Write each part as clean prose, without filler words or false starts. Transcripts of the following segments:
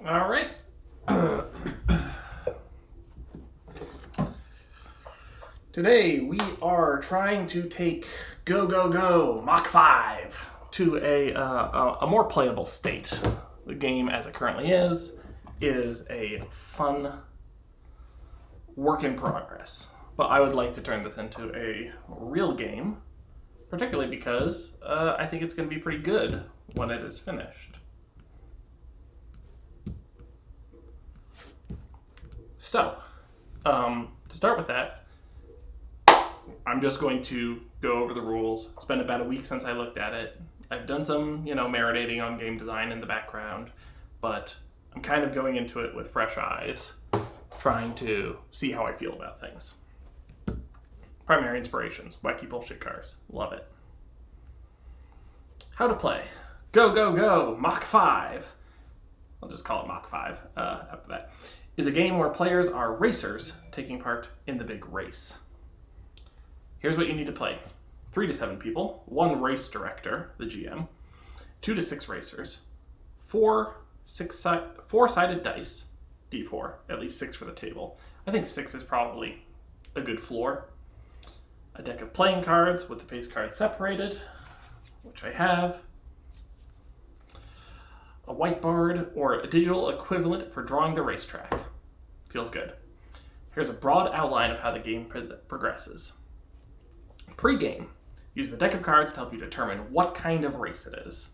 All right. Today we are trying to take Go Go Go Mach 5 to a more playable state. The game, as it currently is a fun work in progress. But I would like to turn this into a real game, particularly because I think it's going to be pretty good when it is finished. So, to start with that, I'm just going to go over the rules. It's been about a week since I looked at it. I've done some, marinating on game design in the background, but I'm kind of going into it with fresh eyes, trying to see how I feel about things. Primary inspirations, wacky bullshit cars. Love it. How to play. Go, go, go, Mach 5. I'll just call it Mach 5 after that. Is a game where players are racers taking part in the big race. Here's what you need to play. 3 to 7 people, 1 race director, the GM, 2 to 6 racers, 4 4-sided dice, D4, at least 6 for the table. I think 6 is probably a good floor. A deck of playing cards with the face cards separated, which I have. A whiteboard or a digital equivalent for drawing the racetrack. Feels good. Here's a broad outline of how the game progresses. Pre-game, use the deck of cards to help you determine what kind of race it is.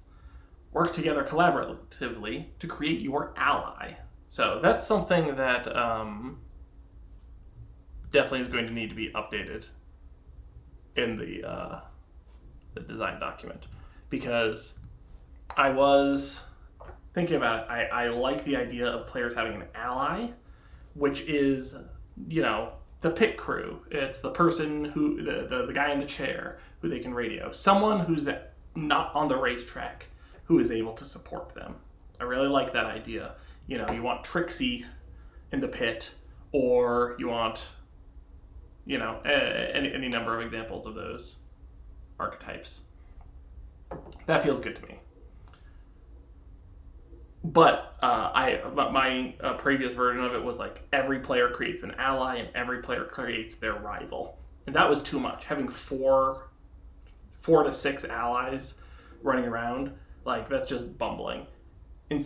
Work together collaboratively to create your ally. So that's something that definitely is going to need to be updated in the design document, because I was thinking about it. I like the idea of players having an ally, which is, the pit crew. It's the person who, the guy in the chair who they can radio. Someone who's not on the racetrack who is able to support them. I really like that idea. You want Trixie in the pit, or you want, any number of examples of those archetypes. That feels good to me. But my previous version of it was like every player creates an ally and every player creates their rival, and that was too much. Having 4 to 6 allies running around, like, that's just bumbling. And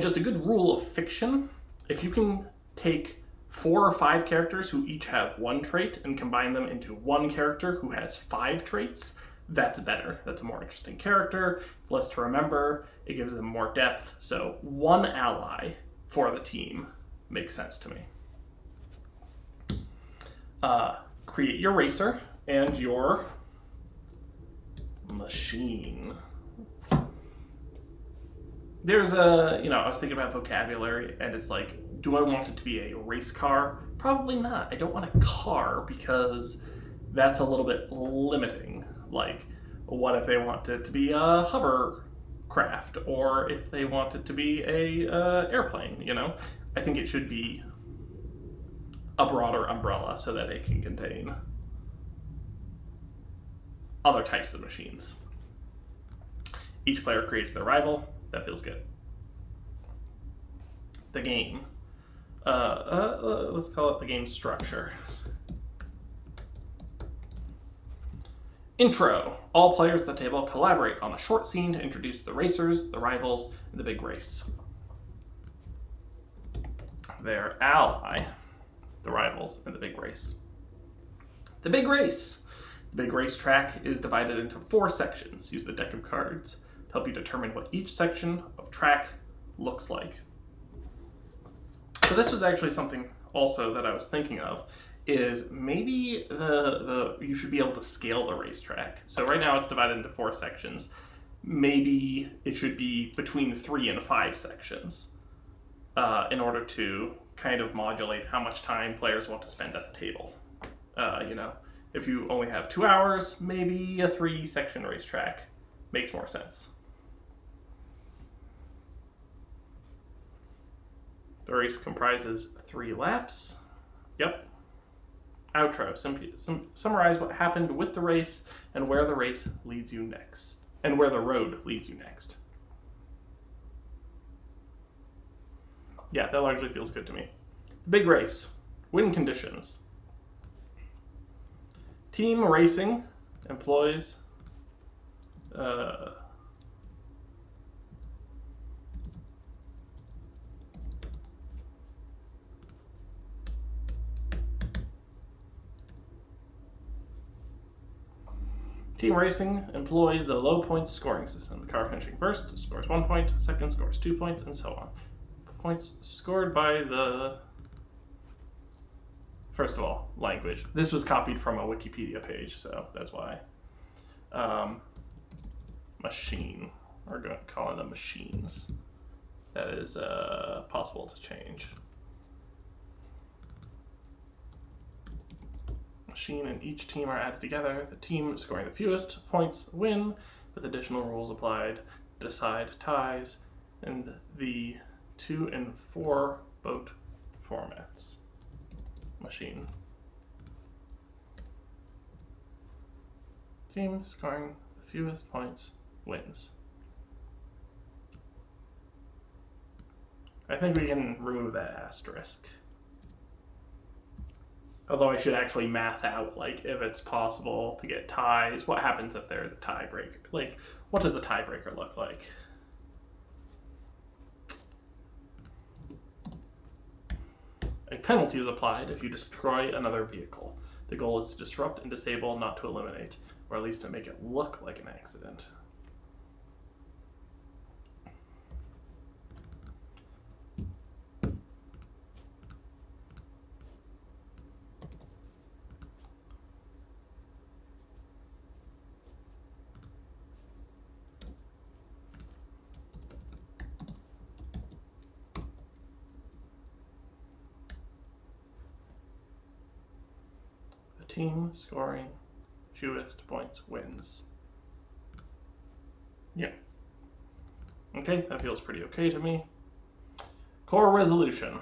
just a good rule of fiction: if you can take 4 or 5 characters who each have 1 trait and combine them into 1 character who has 5 traits, that's better. That's a more interesting character. It's less to remember. It gives them more depth. So 1 ally for the team makes sense to me. Create your racer and your machine. There's I was thinking about vocabulary, and it's like, do I want it to be a race car? Probably not. I don't want a car, because that's a little bit limiting. Like, what if they want it to be a hovercraft, or if they want it to be a airplane? I think it should be a broader umbrella so that it can contain other types of machines. Each player creates their rival. That feels good. The game. Let's call it the game structure. Intro. All players at the table collaborate on a short scene to introduce the racers, the rivals, and the big race. Their ally, the rivals, and the big race. The big race. The big race track is divided into 4 sections. Use the deck of cards to help you determine what each section of track looks like. So this was actually something also that I was thinking of, is maybe you should be able to scale the racetrack. So right now it's divided into 4 sections. Maybe it should be between 3 and 5 sections in order to kind of modulate how much time players want to spend at the table. If you only have 2 hours, maybe a 3-section racetrack makes more sense. The race comprises 3 laps. Yep. Outro. Summarize what happened with the race and where the race leads you next. And where the road leads you next. Yeah, that largely feels good to me. The big race. Win conditions. Team racing employs Team racing employs the low points scoring system. The car finishing first scores 1 point, second scores 2 points, and so on. Points scored by the... First of all, language. This was copied from a Wikipedia page, so that's why. Machine. We're going to call them machines. That is possible to change. Machine and each team are added together. The team scoring the fewest points win, with additional rules applied to decide ties and the 2 and 4 boat formats. Machine. Team scoring the fewest points wins. I think we can remove that asterisk. Although I should actually math out, like, if it's possible to get ties, what happens if there is a tiebreaker? Like, what does a tiebreaker look like? A penalty is applied if you destroy another vehicle. The goal is to disrupt and disable, not to eliminate, or at least to make it look like an accident. Team scoring fewest points wins. Yeah. Okay, that feels pretty okay to me. Core resolution.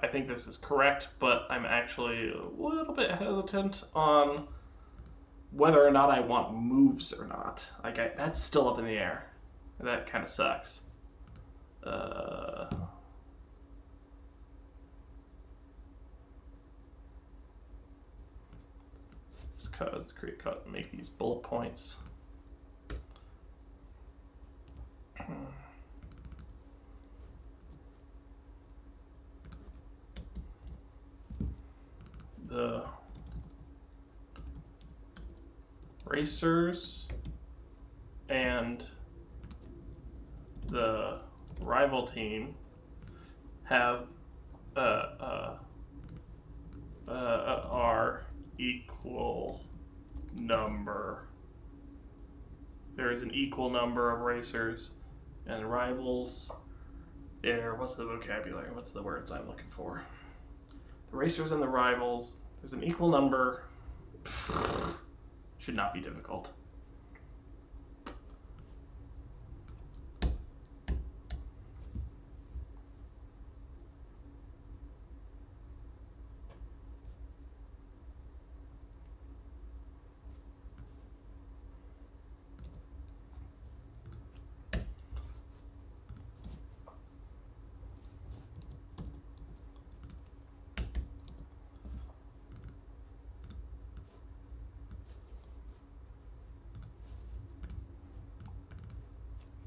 I think this is correct, but I'm actually a little bit hesitant on whether or not I want moves or not. Like, that's still up in the air. That kind of sucks. Make these bullet points. The racers and the rival team have are equal number. There is an equal number of racers and rivals. What's the vocabulary? What's the words I'm looking for? The racers and the rivals. There's an equal number. Should not be difficult.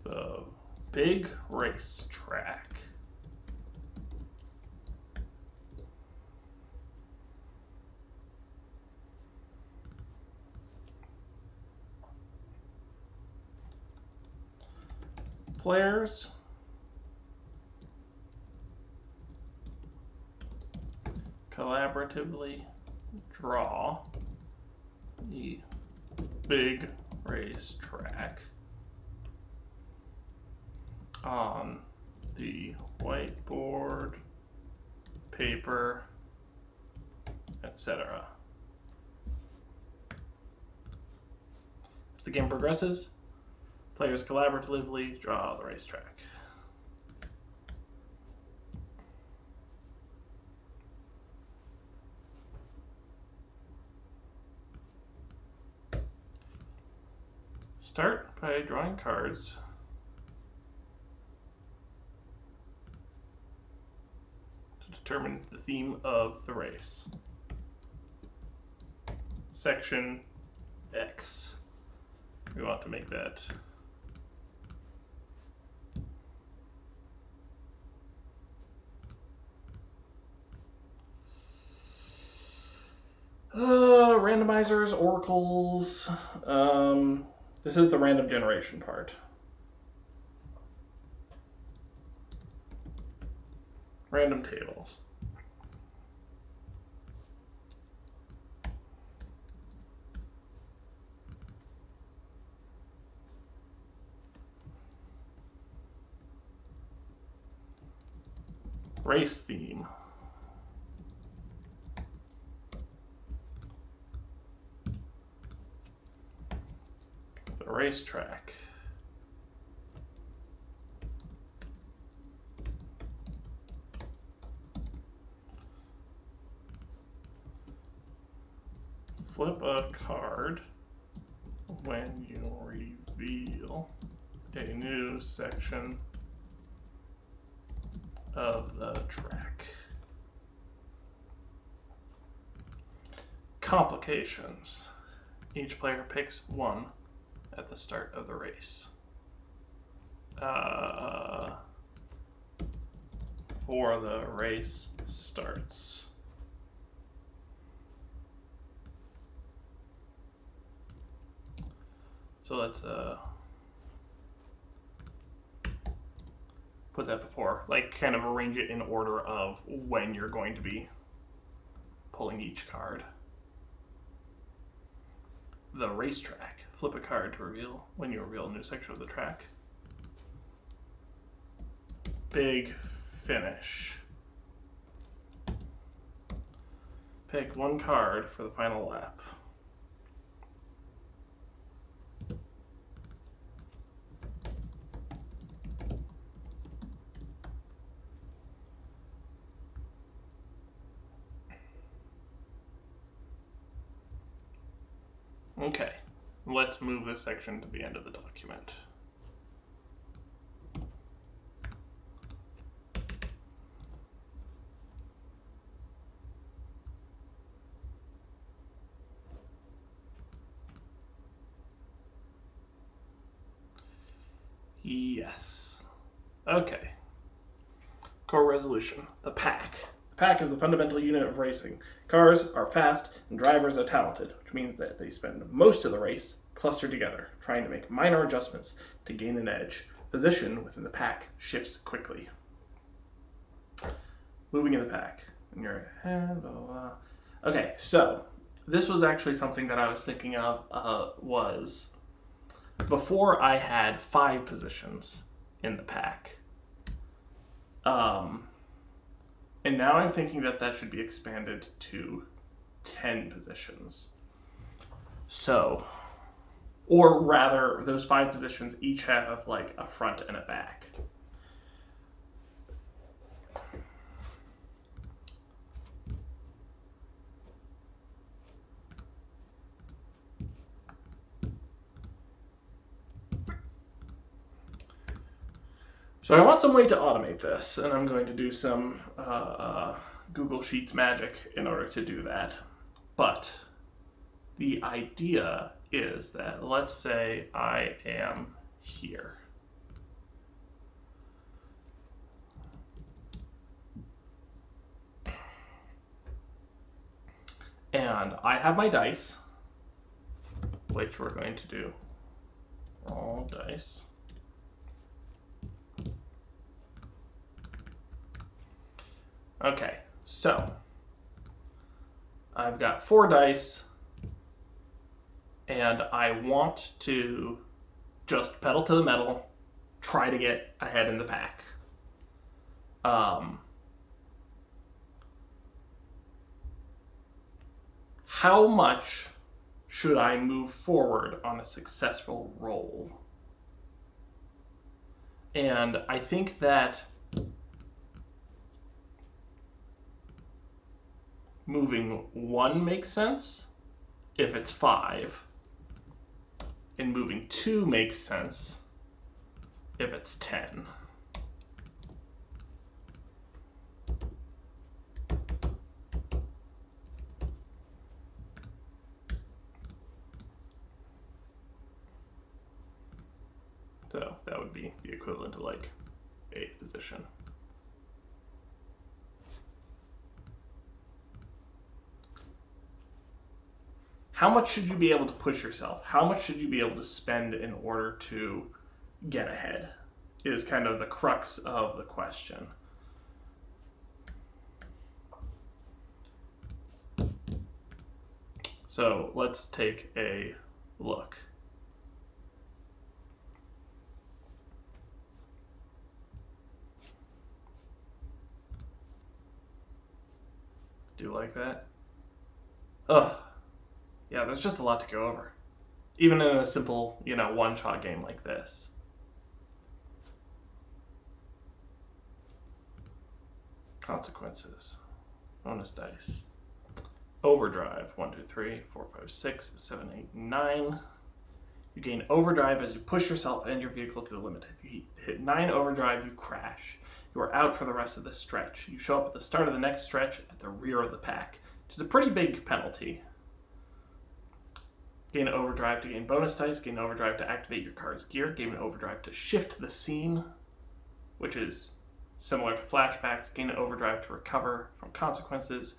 The big race track. Players collaboratively draw the big race track on the whiteboard, paper, etc. As the game progresses, players collaboratively draw the racetrack. Start by drawing cards Determine the theme of the race. Section X. We want to make that randomizers, oracles. This is the random generation part. Random tables. Race theme. The racetrack. Flip a card when you reveal a new section of the track. Complications. Each player picks one at the start of the race. Before the race starts. So let's put that before, like kind of arrange it in order of when you're going to be pulling each card. The racetrack. Flip a card to reveal when you reveal a new section of the track. Big finish. Pick one card for the final lap. Okay, let's move this section to the end of the document. Yes. Okay. Core resolution. The pack. The pack is the fundamental unit of racing. Cars are fast and drivers are talented, which means that they spend most of the race clustered together, trying to make minor adjustments to gain an edge. Position within the pack shifts quickly. Moving in the pack. And you're okay, so this was actually something that I was thinking of was before I had 5 positions in the pack. And now I'm thinking that that should be expanded to 10 positions. So, or rather, those 5 positions each have like a front and a back. So I want some way to automate this, and I'm going to do some Google Sheets magic in order to do that. But the idea is that, let's say I am here. And I have my dice, which we're going to do roll dice. Okay, so I've got 4 dice, and I want to just pedal to the metal, try to get ahead in the pack. How much should I move forward on a successful roll? And I think that moving 1 makes sense if it's 5, and moving 2 makes sense if it's 10. So that would be the equivalent of like 8th position. How much should you be able to push yourself? How much should you be able to spend in order to get ahead? Is kind of the crux of the question. So let's take a look. Do you like that? Ugh. Yeah, there's just a lot to go over. Even in a simple, one-shot game like this. Consequences. Bonus dice. Overdrive. 1, 2, 3, 4, 5, 6, 7, 8, 9. You gain overdrive as you push yourself and your vehicle to the limit. If you hit 9 overdrive, you crash. You are out for the rest of the stretch. You show up at the start of the next stretch at the rear of the pack, which is a pretty big penalty. Gain overdrive to gain bonus dice. Gain overdrive to activate your car's gear. Gain overdrive to shift the scene, which is similar to flashbacks. Gain overdrive to recover from consequences.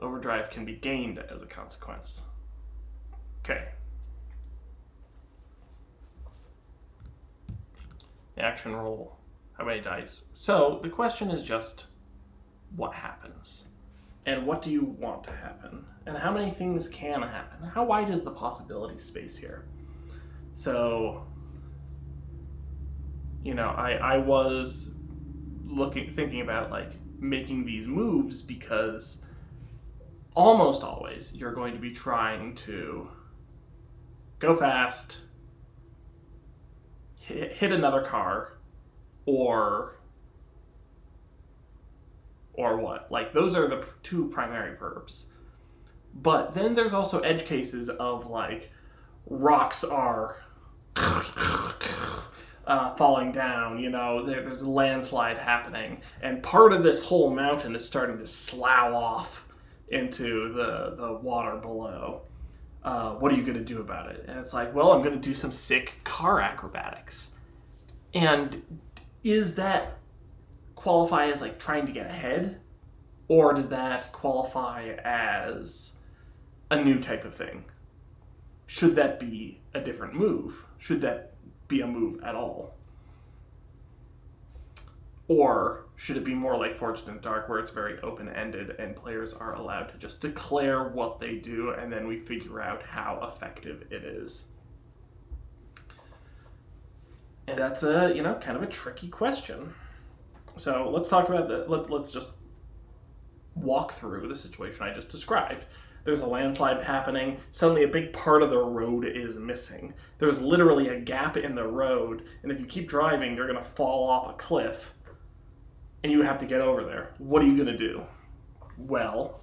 Overdrive can be gained as a consequence. Okay. Action roll. How many dice? So the question is just, what happens? And what do you want to happen? And how many things can happen? How wide is the possibility space here? So, I was thinking about like making these moves because almost always you're going to be trying to go fast, hit another car, or what? Like, those are the two primary verbs. But then there's also edge cases of, like, rocks are falling down, there's a landslide happening, and part of this whole mountain is starting to slough off into the water below. What are you going to do about it? And it's like, well, I'm going to do some sick car acrobatics. And is that qualify as like trying to get ahead, or does that qualify as a new type of thing? Should that be a different move? Should that be a move at all? Or should it be more like Forged in the Dark, where it's very open-ended and players are allowed to just declare what they do and then we figure out how effective it is? And that's kind of a tricky question. So let's talk about that. Let's just walk through the situation I just described. There's a landslide happening. Suddenly a big part of the road is missing. There's literally a gap in the road, and if you keep driving, you're going to fall off a cliff, and you have to get over there. What are you going to do? Well,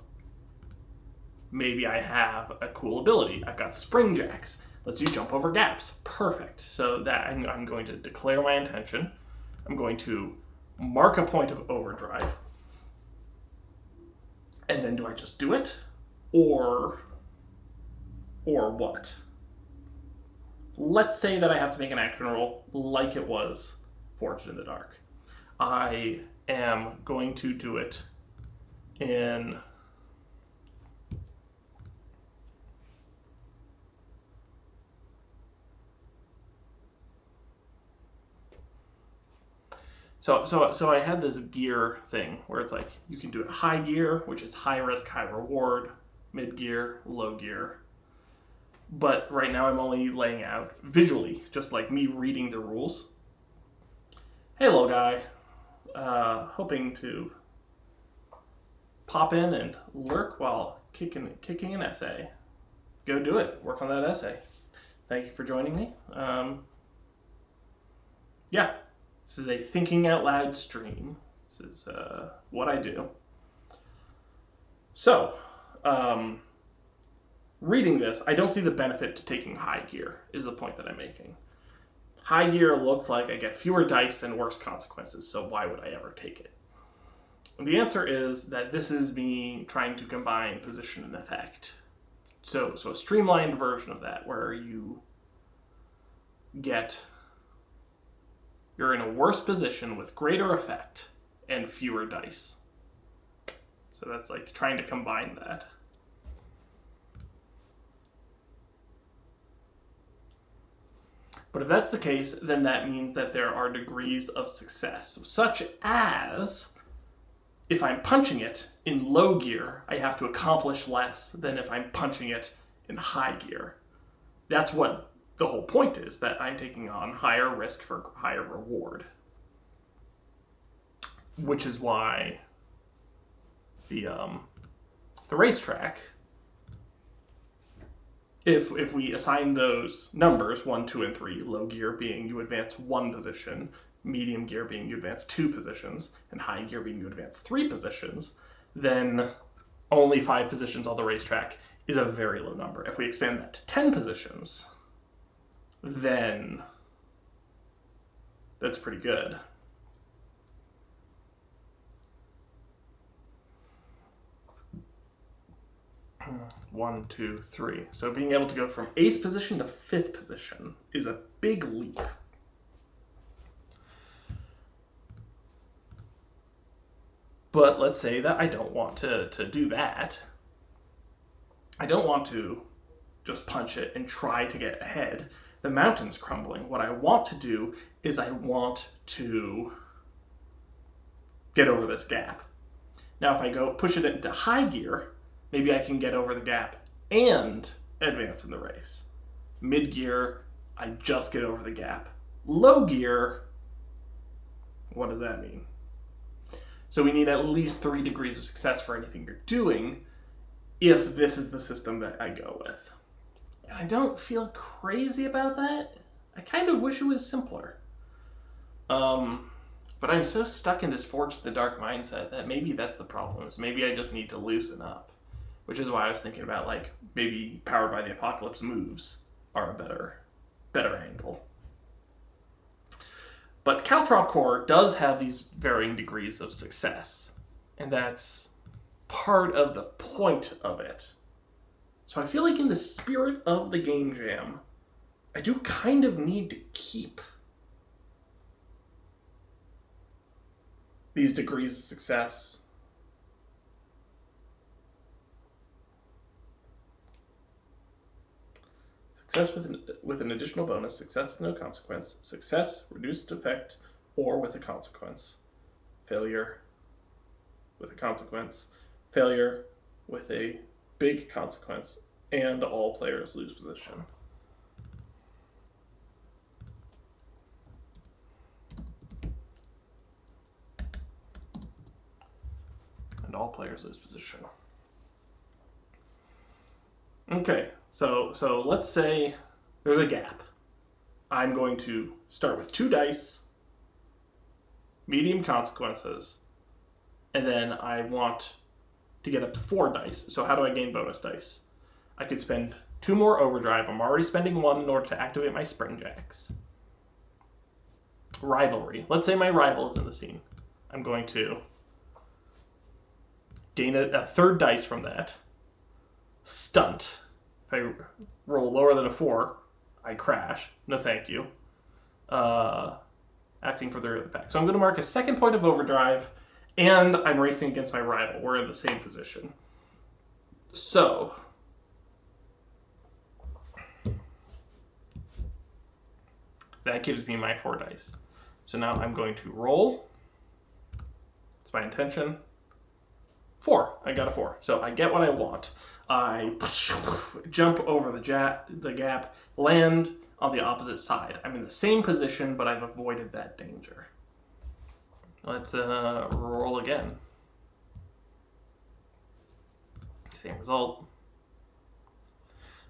maybe I have a cool ability. I've got spring jacks. Lets you jump over gaps. Perfect. So that I'm going to declare my intention. I'm going to mark a point of overdrive. And then do I just do it? Or what? Let's say that I have to make an action roll like it was Forged in the Dark. I am going to do it in So I had this gear thing where it's like you can do it high gear, which is high risk, high reward, mid gear, low gear. But right now I'm only laying out visually, just like me reading the rules. Hey, little guy, hoping to pop in and lurk while kicking an essay. Go do it. Work on that essay. Thank you for joining me. Yeah. This is a thinking out loud stream. This is what I do. So, reading this, I don't see the benefit to taking high gear, is the point that I'm making. High gear looks like I get fewer dice and worse consequences, so why would I ever take it? And the answer is that this is me trying to combine position and effect. So a streamlined version of that, where you you're in a worse position with greater effect and fewer dice. So that's like trying to combine that. But if that's the case, then that means that there are degrees of success, such as if I'm punching it in low gear, I have to accomplish less than if I'm punching it in high gear. That's what the whole point is, that I'm taking on higher risk for higher reward. Which is why the racetrack, if we assign those numbers, 1, 2, and 3, low gear being you advance 1 position, medium gear being you advance 2 positions, and high gear being you advance 3 positions, then only 5 positions on the racetrack is a very low number. If we expand that to 10 positions, then that's pretty good. One, two, three. So being able to go from 8th position to 5th position is a big leap. But let's say that I don't want to do that. I don't want to just punch it and try to get ahead. The mountain's crumbling. What I want to do is I want to get over this gap. Now if I go push it into high gear, maybe I can get over the gap and advance in the race. Mid gear, I just get over the gap. Low gear, what does that mean? So we need at least 3 degrees of success for anything you're doing if this is the system that I go with. And I don't feel crazy about that. I kind of wish it was simpler. But I'm so stuck in this Forge to the Dark mindset that maybe that's the problem. Is maybe I just need to loosen up. Which is why I was thinking about, like, maybe Powered by the Apocalypse moves are a better angle. But Caltrop Core does have these varying degrees of success. And that's part of the point of it. So I feel like in the spirit of the game jam, I do kind of need to keep these degrees of success. Success with an additional bonus, success with no consequence, success, reduced effect, or with a consequence. Failure with a consequence, failure with a big consequence, and all players lose position. And all players lose position. Okay, so let's say there's a gap. I'm going to start with 2 dice, medium consequences, and then I want to get up to 4 dice. So how do I gain bonus dice? I could spend 2 more overdrive. I'm already spending 1 in order to activate my spring jacks. Rivalry. Let's say my rival is in the scene. I'm going to gain a 3rd dice from that. Stunt. If I roll lower than a 4, I crash. No thank you. Acting for the rear of the pack. So I'm going to mark a 2nd point of overdrive, and I'm racing against my rival. We're in the same position. So that gives me my 4 dice. So now I'm going to roll. It's my intention. 4. I got a 4. So I get what I want. I jump over the gap, land on the opposite side. I'm in the same position, but I've avoided that danger. Let's roll again. Same result.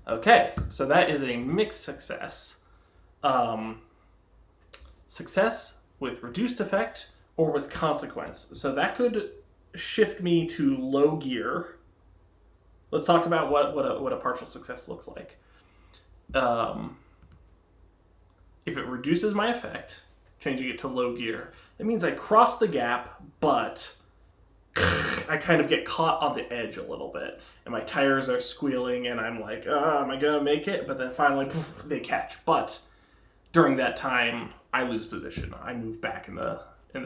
Okay, so that is a mixed success. Success with reduced effect or with consequence. So that could shift me to low gear. Let's talk about what a partial success looks like. If it reduces my effect, changing it to low gear, it means I cross the gap, but I kind of get caught on the edge a little bit. And my tires are squealing, and I'm like, am I going to make it? But then finally, they catch. But during that time, I lose position. I move back in the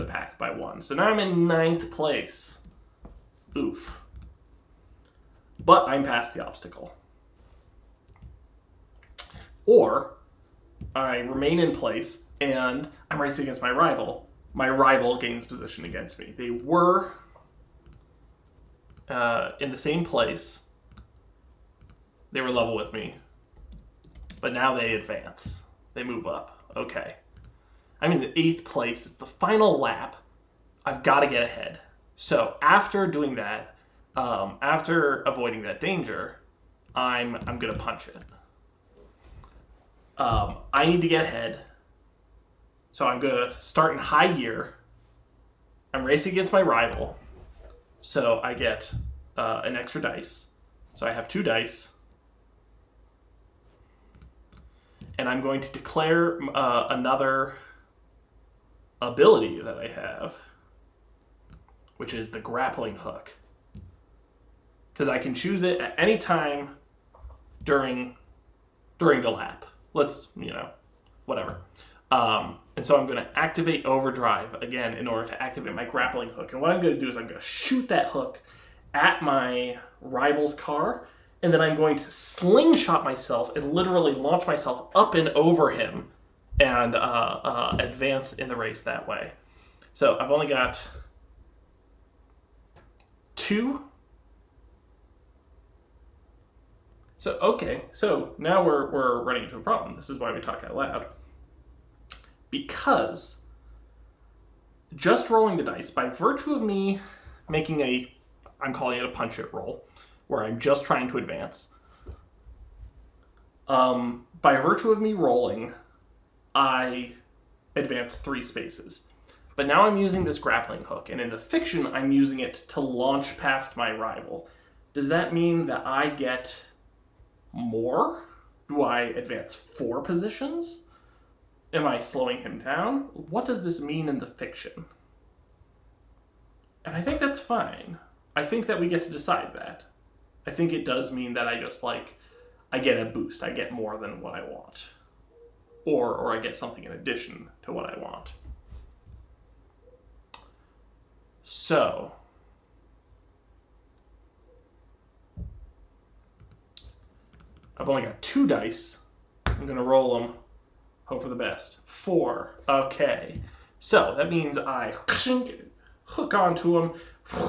pack by 1. So now I'm in 9th place. Oof. But I'm past the obstacle. Or I remain in place and I'm racing against my rival. My rival gains position against me. They were in the same place. They were level with me. But now they advance. They move up. Okay. I'm in the 8th place. It's the final lap. I've got to get ahead. So after doing that, after avoiding that danger, I'm going to punch it. I need to get ahead. So I'm going to start in high gear. I'm racing against my rival. So I get an extra dice. So I have 2 dice. And I'm going to declare another ability that I have, which is the grappling hook. Because I can choose it at any time during the lap. Let's, whatever. And so I'm going to activate overdrive again in order to activate my grappling hook. And what I'm going to do is I'm going to shoot that hook at my rival's car, and then I'm going to slingshot myself and literally launch myself up and over him and advance in the race that way. So I've only got 2. So now we're running into a problem. This is why we talk out loud. Because just rolling the dice, by virtue of me making I'm calling it a punch it roll, where I'm just trying to advance. By virtue of me rolling, I advance 3 spaces. But now I'm using this grappling hook, and in the fiction, I'm using it to launch past my rival. Does that mean that I get more? Do I advance 4 positions? Am I slowing him down? What does this mean in the fiction? And I think that's fine. I think that we get to decide that. I think it does mean that I just I get a boost. I get more than what I want. Or I get something in addition to what I want. So, I've only got 2 dice. I'm going to roll them. Hope for the best. 4. Okay. So, that means I hook onto him,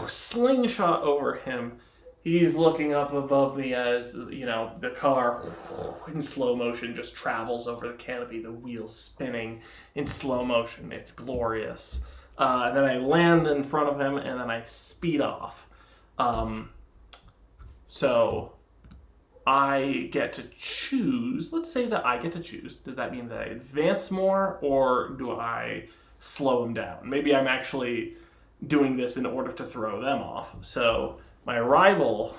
slingshot over him. He's looking up above me as, the car in slow motion just travels over the canopy, the wheels spinning in slow motion. It's glorious. And then I land in front of him, and then I speed off. So I get to choose. Let's say that I get to choose. Does that mean that I advance more, or do I slow him down? Maybe I'm actually doing this in order to throw them off. So my rival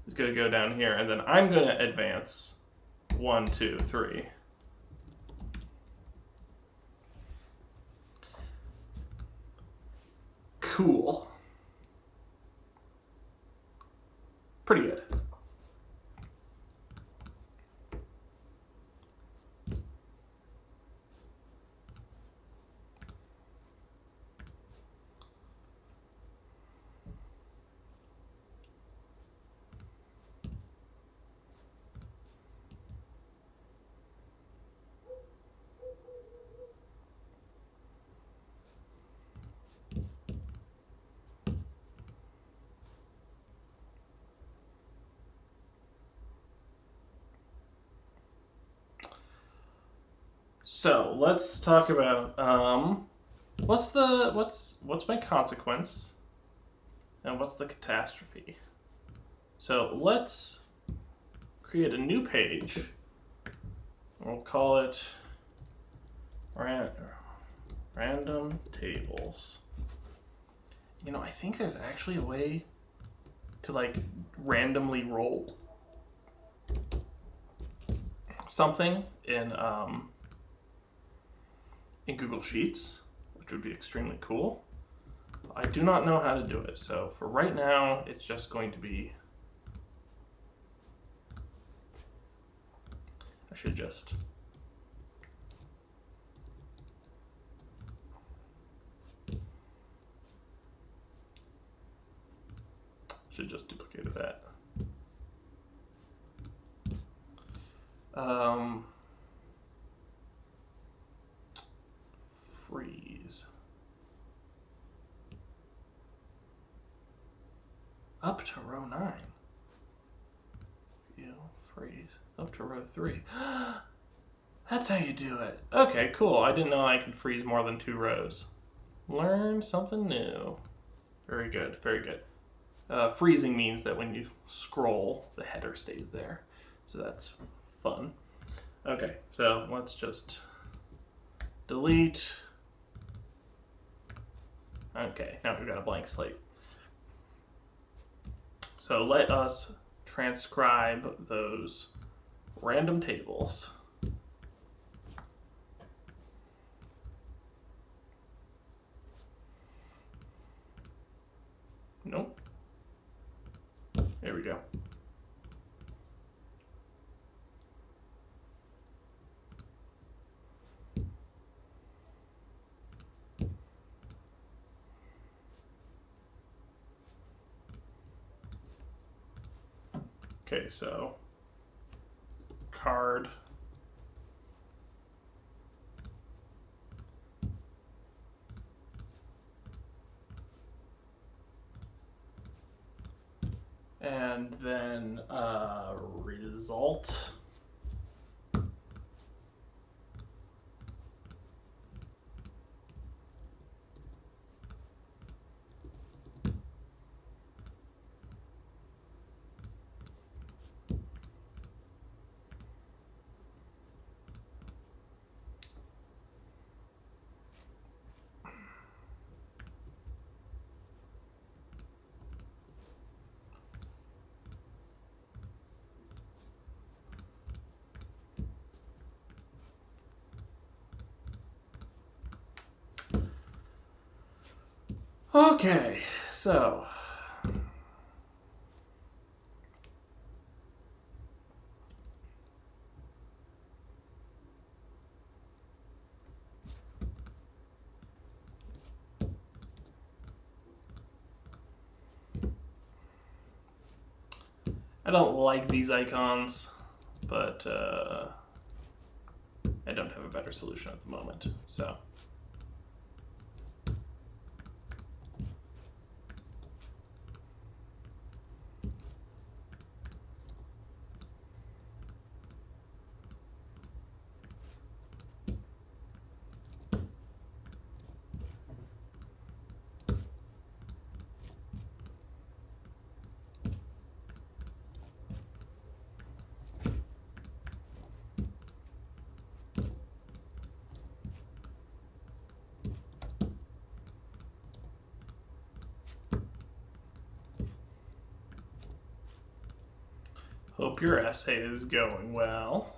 is going to go down here, and then I'm going to advance 1, 2, 3. Cool. Pretty good. So let's talk about what's my consequence and what's the catastrophe. So let's create a new page. We'll call it random tables. I think there's actually a way to randomly roll something in Google Sheets, which would be extremely cool. I do not know how to do it, so for right now, it's just going to be... I should just Freeze. Up to row 9. Freeze. Up to row 3. That's how you do it. Okay, cool. I didn't know I could freeze more than 2 rows. Learn something new. Very good, very good. Freezing means that when you scroll, the header stays there. So that's fun. Okay, so let's just delete. Okay, now we've got a blank slate. So let us transcribe those random tables. Nope. There we go. Okay, so card. And then result. Okay, so I don't like these icons, but I don't have a better solution at the moment, so. Hope your essay is going well.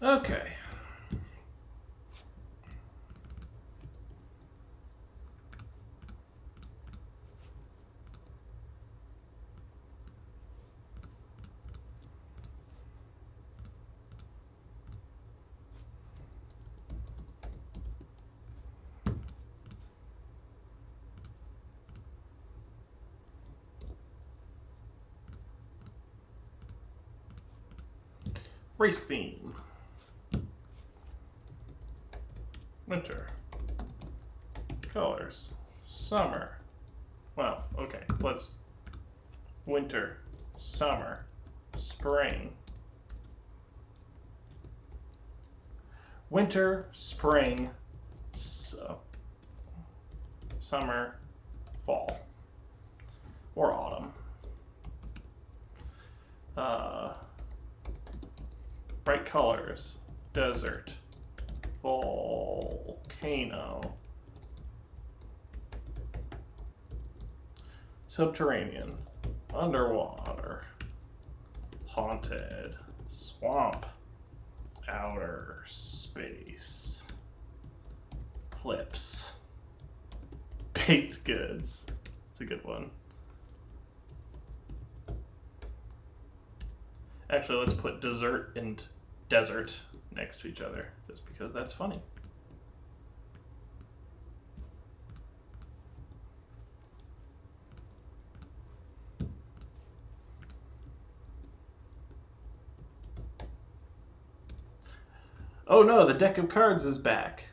Okay. Race theme. Winter. Colors. Summer. Well, okay, let's winter, summer, spring. Winter, spring, summer, fall, or autumn. Bright colors, desert, volcano, subterranean, underwater, haunted, swamp, outer space, clips, baked goods, It's a good one. Actually, let's put dessert and desert next to each other, just because that's funny. Oh no, the deck of cards is back.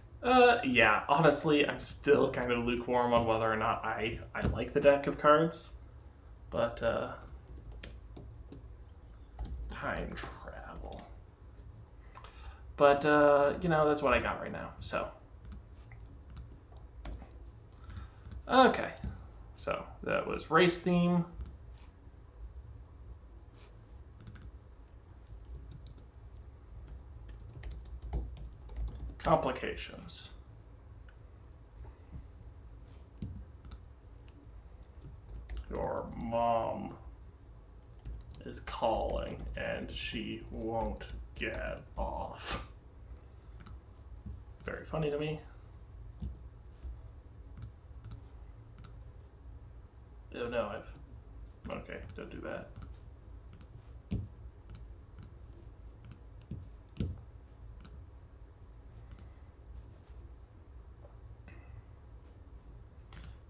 Yeah, honestly, I'm still kind of lukewarm on whether or not I like the deck of cards. But, time travel. But, you know, that's what I got right now, so. Okay, so that was race theme. Complications. Your mom is calling and she won't get off. Very funny to me. Oh no, okay, don't do that.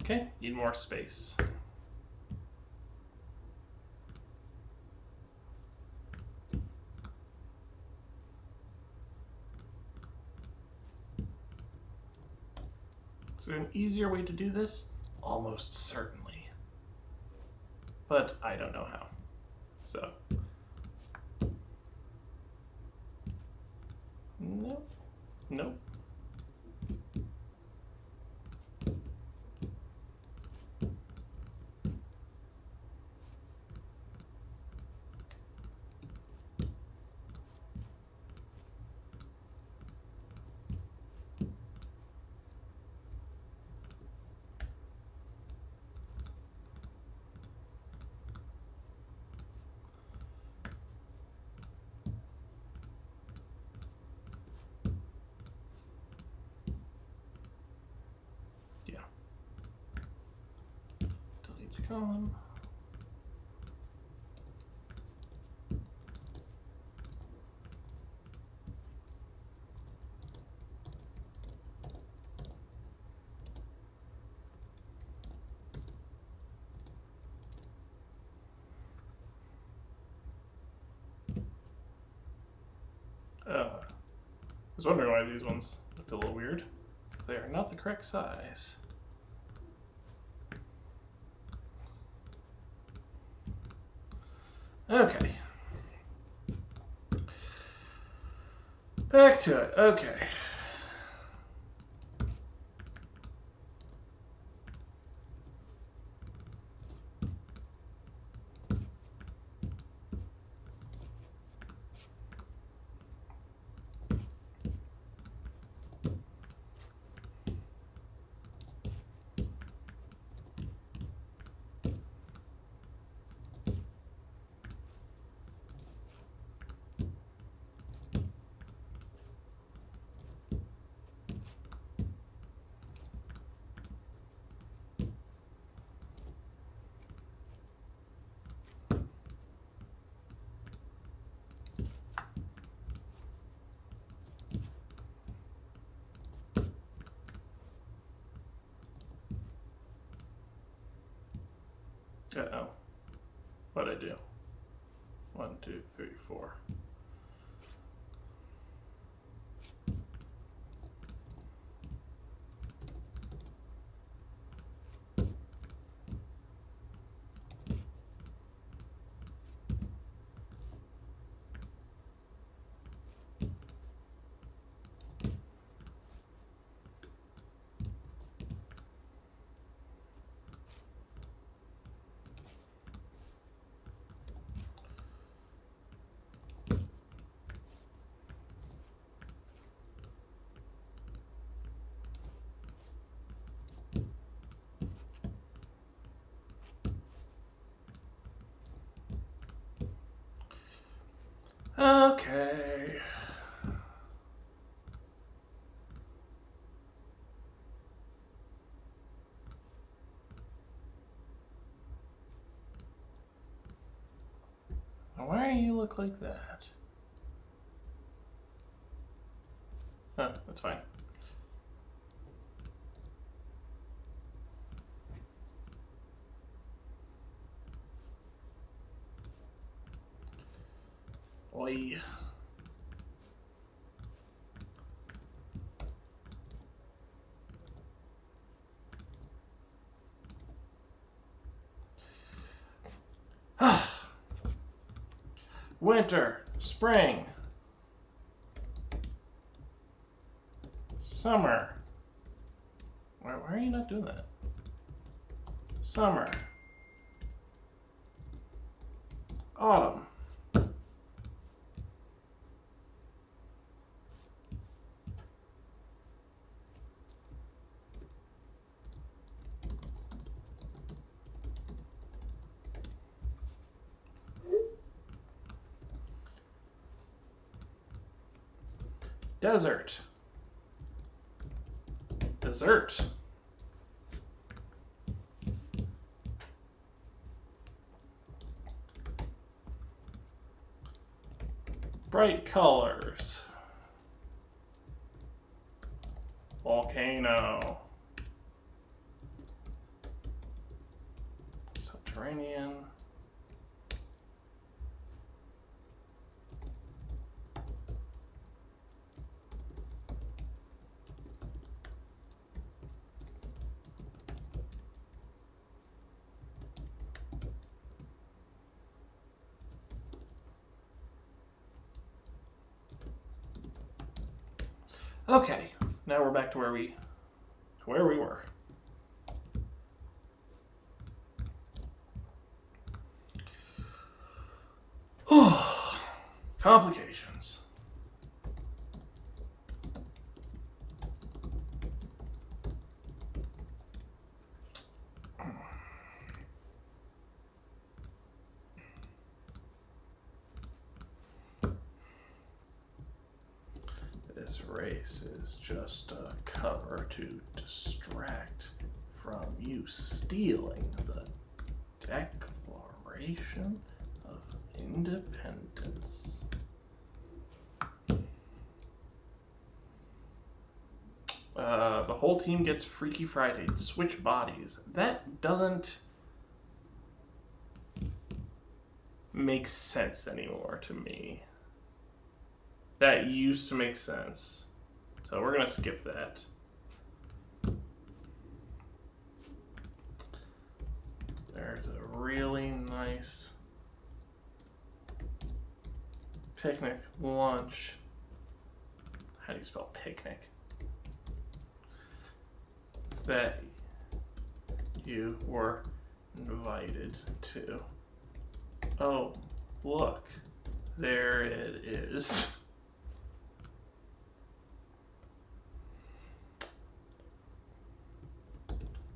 Okay, need more space. Is there an easier way to do this? Almost certainly. But I don't know how. So. Nope. Nope. Delete column. I was wondering why these ones looked a little weird. They are not the correct size. Okay. Back to it. Okay. Uh-oh. What'd I do? 1, 2, 3, 4. Okay. you look like that? Huh, that's fine. Oi. Winter, spring, summer. Why are you not doing that? Summer, autumn. Desert. Dessert. Bright colors. Volcano. Subterranean. Okay, now we're back to where we were. Complications. This race is just a cover to distract from you stealing the Declaration of Independence. The whole team gets Freaky Friday. Switch bodies. That doesn't make sense anymore to me. That used to make sense. So we're going to skip that. There's a really nice picnic lunch. How do you spell picnic? That you were invited to. Oh, look. There it is.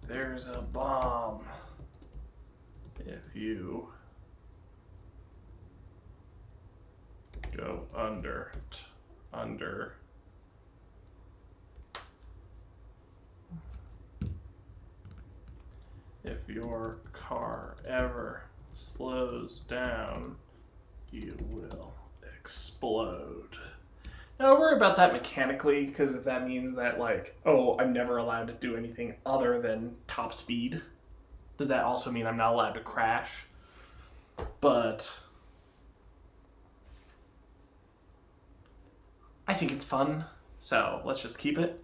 There's a bomb. If you go under. If your car ever slows down, you will explode. Now, I worry about that mechanically, because if that means that, like, oh, I'm never allowed to do anything other than top speed, does that also mean I'm not allowed to crash? But I think it's fun, so let's just keep it.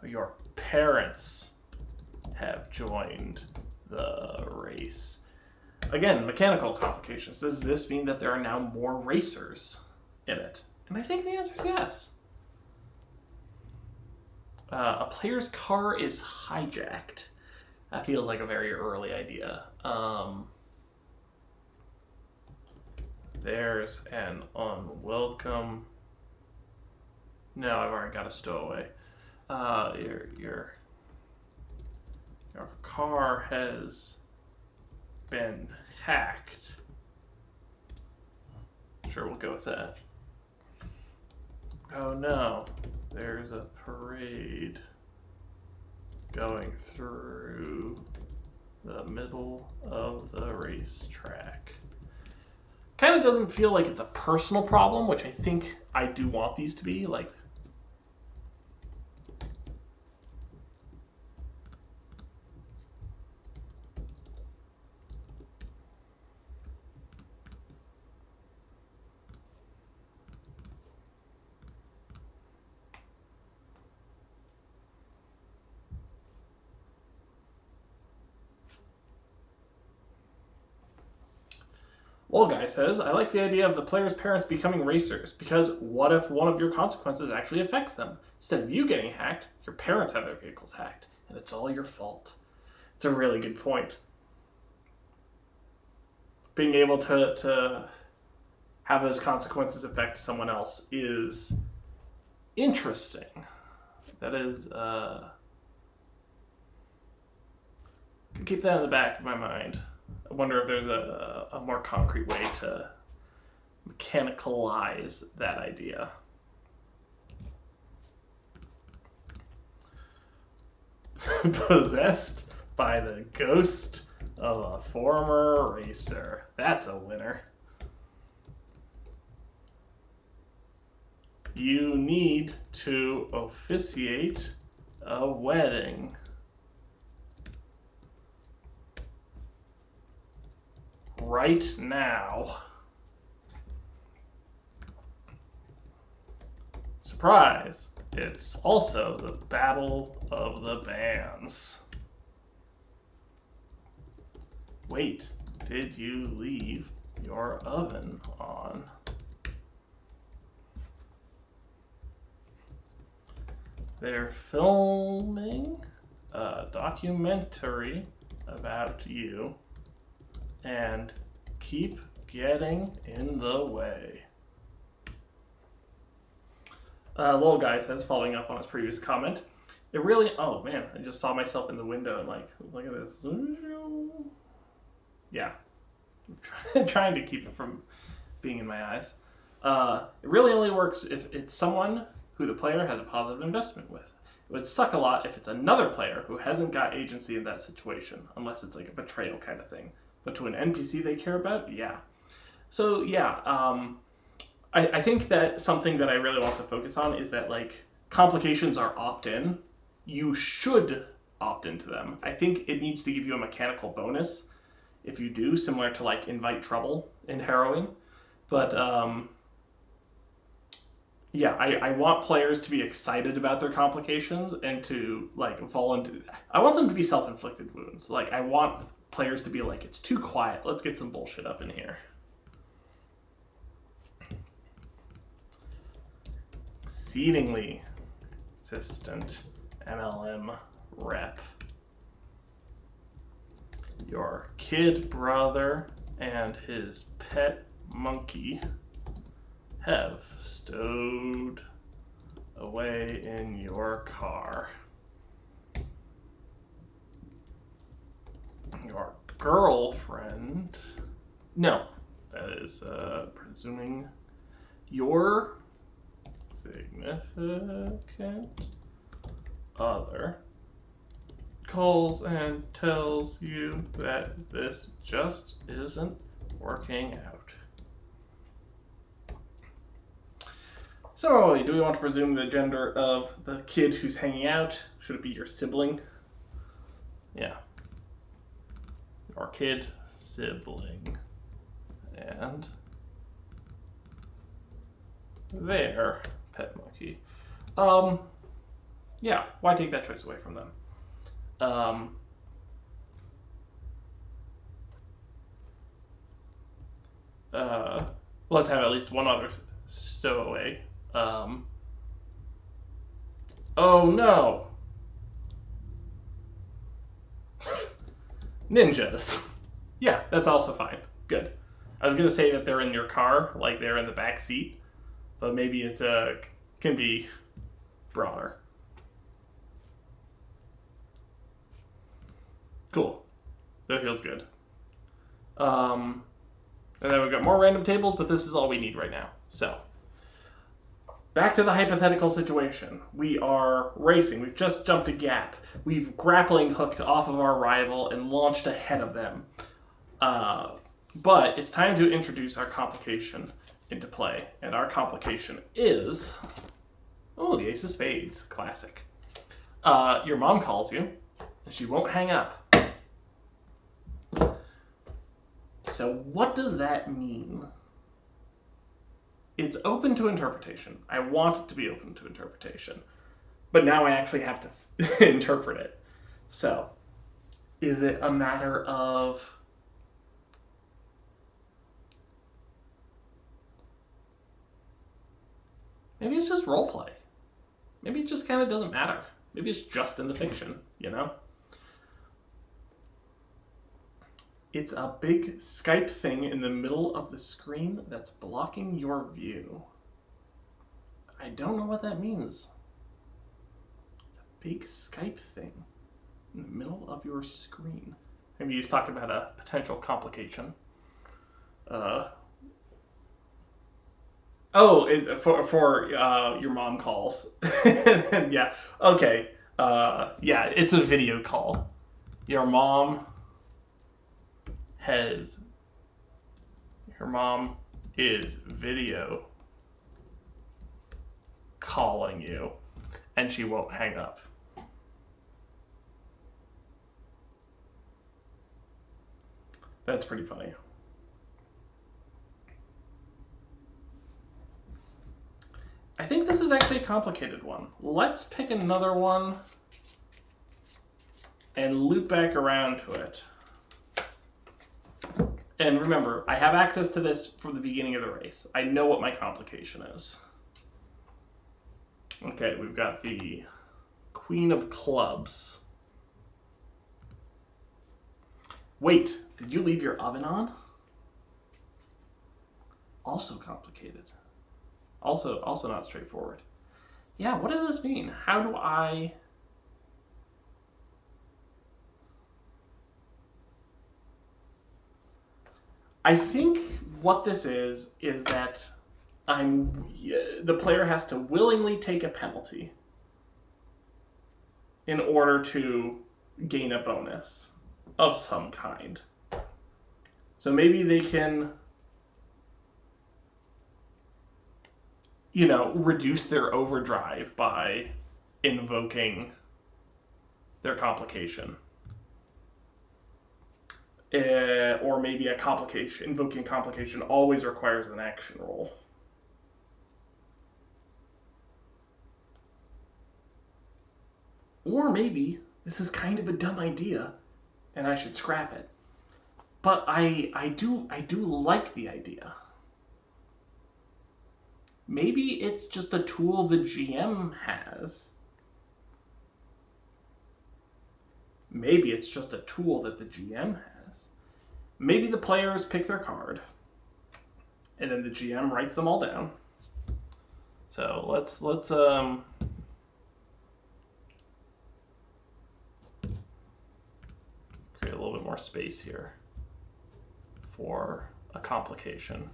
Your parents have joined the race. Again, mechanical complications. Does this mean that there are now more racers in it? And I think the answer is yes. A player's car is hijacked. That feels like a very early idea. There's an unwelcome... No, I've already got a stowaway. Your car has been hacked. Sure, we'll go with that. Oh no, there's a parade going through the middle of the racetrack. kind of doesn't feel like it's a personal problem, which I think I do want these to be. Like, Old Guy says, I like the idea of the player's parents becoming racers, because what if one of your consequences actually affects them? Instead of you getting hacked, your parents have their vehicles hacked, and it's all your fault. It's a really good point. Being able to have those consequences affect someone else is interesting. That is, keep that in the back of my mind. I wonder if there's a more concrete way to mechanicalize that idea. Possessed by the ghost of a former racer. That's a winner. You need to officiate a wedding. Right now. Surprise! It's also the Battle of the Bands. Wait, did you leave your oven on? They're filming a documentary about you. And keep getting in the way. Lol Guy says, following up on his previous comment, it really, oh man, I just saw myself in the window and like, look at this. Yeah. I'm trying to keep it from being in my eyes. It really only works if it's someone who the player has a positive investment with. It would suck a lot if it's another player who hasn't got agency in that situation, unless it's like a betrayal kind of thing. But to an NPC they care about, yeah. So yeah, I think that something that I really want to focus on is that like complications are opt-in. You should opt into them. I think it needs to give you a mechanical bonus if you do, similar to like invite trouble in harrowing. But yeah, I want players to be excited about their complications and to like volunteer. I want them to be self-inflicted wounds. Like I want players to be like, it's too quiet. Let's get some bullshit up in here. Exceedingly consistent MLM rep. Your kid brother and his pet monkey have stowed away in your car. Your girlfriend, no, that is presuming your significant other calls and tells you that this just isn't working out. Similarly, do we want to presume the gender of the kid who's hanging out? Should it be your sibling? Yeah. Your kid, sibling, and their pet monkey. Yeah, why take that choice away from them? Let's have at least one other stowaway. Oh no! Ninjas. Yeah, that's also fine. Good. I was gonna say that they're in your car, like they're in the back seat, but maybe it's can be broader. Cool. That feels good. And then we've got more random tables, but this is all we need right now. So, back to the hypothetical situation. We are racing. We've just jumped a gap. We've grappling hooked off of our rival and launched ahead of them. But it's time to introduce our complication into play. And our complication is... Oh, the Ace of Spades. Classic. Your mom calls you, and she won't hang up. So what does that mean? It's open to interpretation. I want it to be open to interpretation. But now I actually have to interpret it. So, is it a matter of... Maybe it's just roleplay. Maybe it just kind of doesn't matter. Maybe it's just in the fiction, you know? It's a big Skype thing in the middle of the screen that's blocking your view. I don't know what that means. It's a big Skype thing in the middle of your screen. Maybe he's talking about a potential complication. For your mom calls. Yeah, okay. Yeah, it's a video call. Your mom is video calling you, and she won't hang up. That's pretty funny. I think this is actually a complicated one. Let's pick another one and loop back around to it. And remember, I have access to this from the beginning of the race. I know what my complication is. Okay, we've got the Queen of Clubs. Wait, did you leave your oven on? Also complicated. Also not straightforward. Yeah, what does this mean? How do I... I think what this is that the player has to willingly take a penalty in order to gain a bonus of some kind. So maybe they can, reduce their overdrive by invoking their complication. Or maybe invoking complication always requires an action roll. Or maybe this is kind of a dumb idea and I should scrap it. But I do like the idea. Maybe it's just a tool the GM has. Maybe it's just a tool that the GM has. Maybe the players pick their card, and then the GM writes them all down. So let's create a little bit more space here for a complication.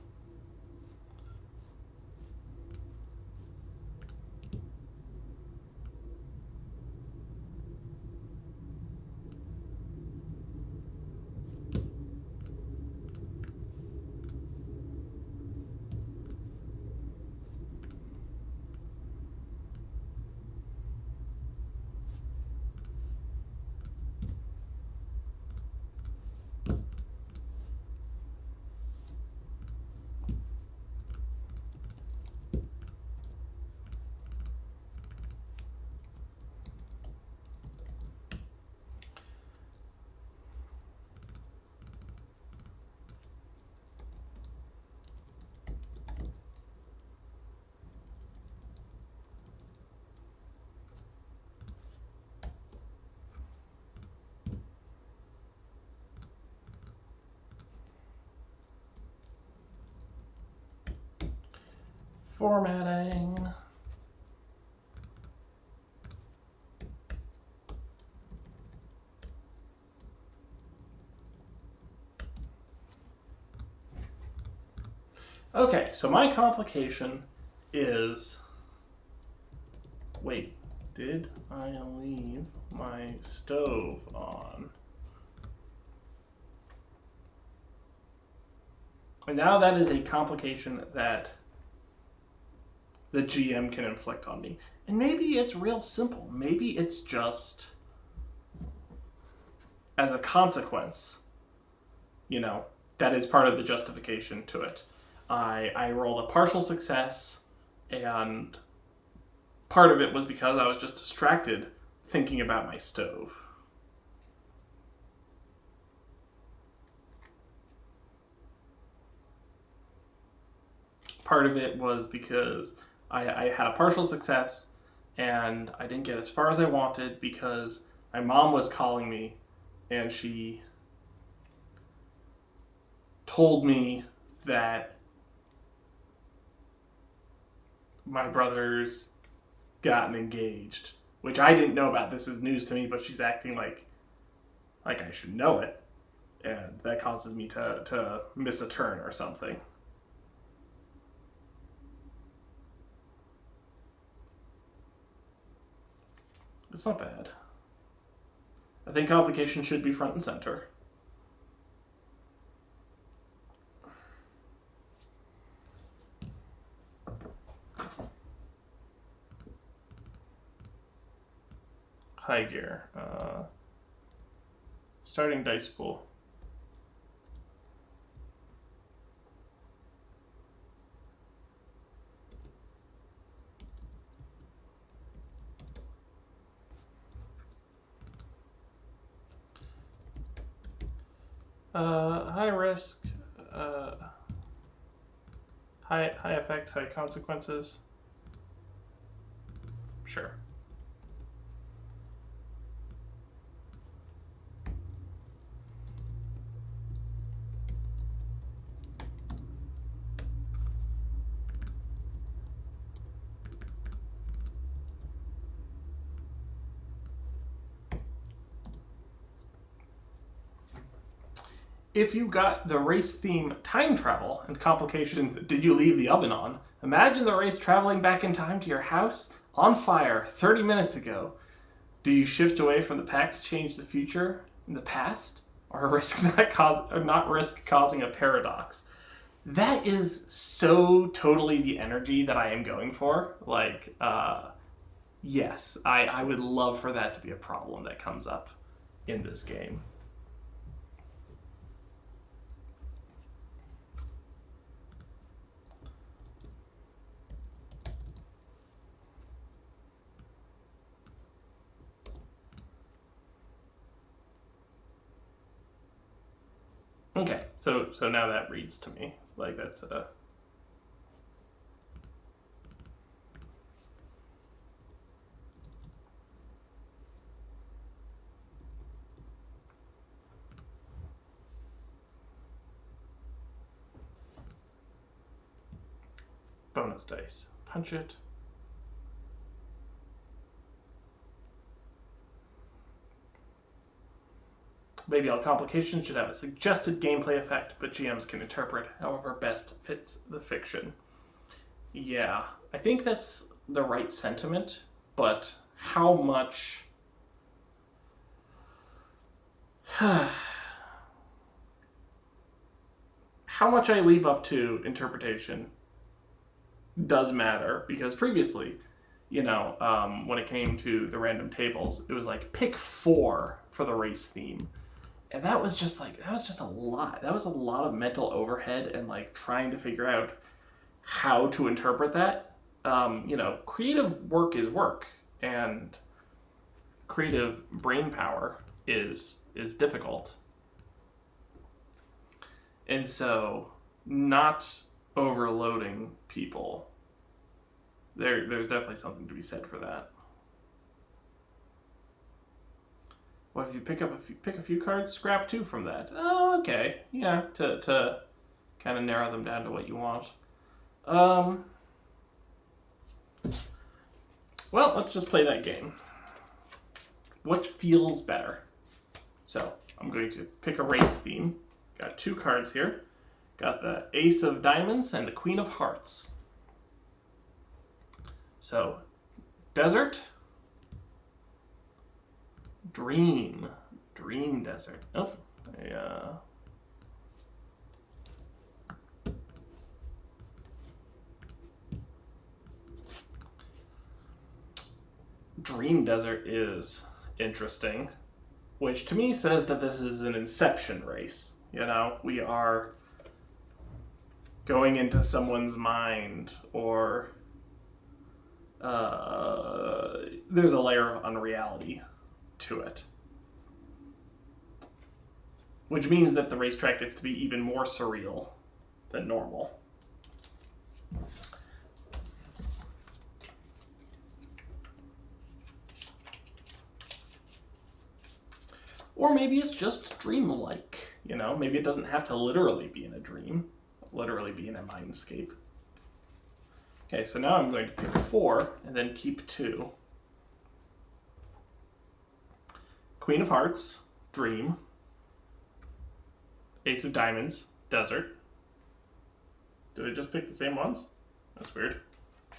Formatting. Okay, so my complication is... Wait, did I leave my stove on? And now that is a complication that the GM can inflict on me. And maybe it's real simple. Maybe it's just as a consequence, you know, that is part of the justification to it. I rolled a partial success, and part of it was because I was just distracted thinking about my stove. Part of it was because I had a partial success and I didn't get as far as I wanted because my mom was calling me and she told me that my brother's gotten engaged, which I didn't know about. This is news to me, but she's acting like I should know it, and that causes me to miss a turn or something. It's not bad. I think complication should be front and center. High gear. Starting dice pool. High risk, high effect, high consequences. Sure. If you got the race theme time travel and complications, did you leave the oven on? Imagine the race traveling back in time to your house on fire 30 minutes ago. Do you shift away from the pack to change the future in the past? Or not risk causing a paradox? That is so totally the energy that I am going for. Like, yes, I would love for that to be a problem that comes up in this game. Okay, so now that reads to me like that's a... bonus dice. Punch it. Maybe all complications should have a suggested gameplay effect, but GMs can interpret however best fits the fiction. Yeah, I think that's the right sentiment, but how much... how much I leave up to interpretation does matter, because previously, you know, when it came to the random tables, it was like, pick 4 for the race theme. And that was just a lot. That was a lot of mental overhead and like trying to figure out how to interpret that. You know, creative work is work, and creative brain power is difficult. And so not overloading people, there's definitely something to be said for that. What if you pick a few cards, scrap 2 from that? Oh, okay. Yeah, to kind of narrow them down to what you want. Well, let's just play that game. What feels better? So, I'm going to pick a race theme. Got 2 cards here. Got the Ace of Diamonds and the Queen of Hearts. So, desert. Dream desert. Oh, Dream Desert is interesting, which to me says that this is an inception race. You know, we are going into someone's mind, or there's a layer of unreality to it. Which means that the racetrack gets to be even more surreal than normal. Or maybe it's just dreamlike, you know? Maybe it doesn't have to literally be in a dream, literally be in a mindscape. Okay, so now I'm going to pick 4 and then keep 2. Queen of Hearts, Dream. Ace of Diamonds, Desert. Did I just pick the same ones? That's weird.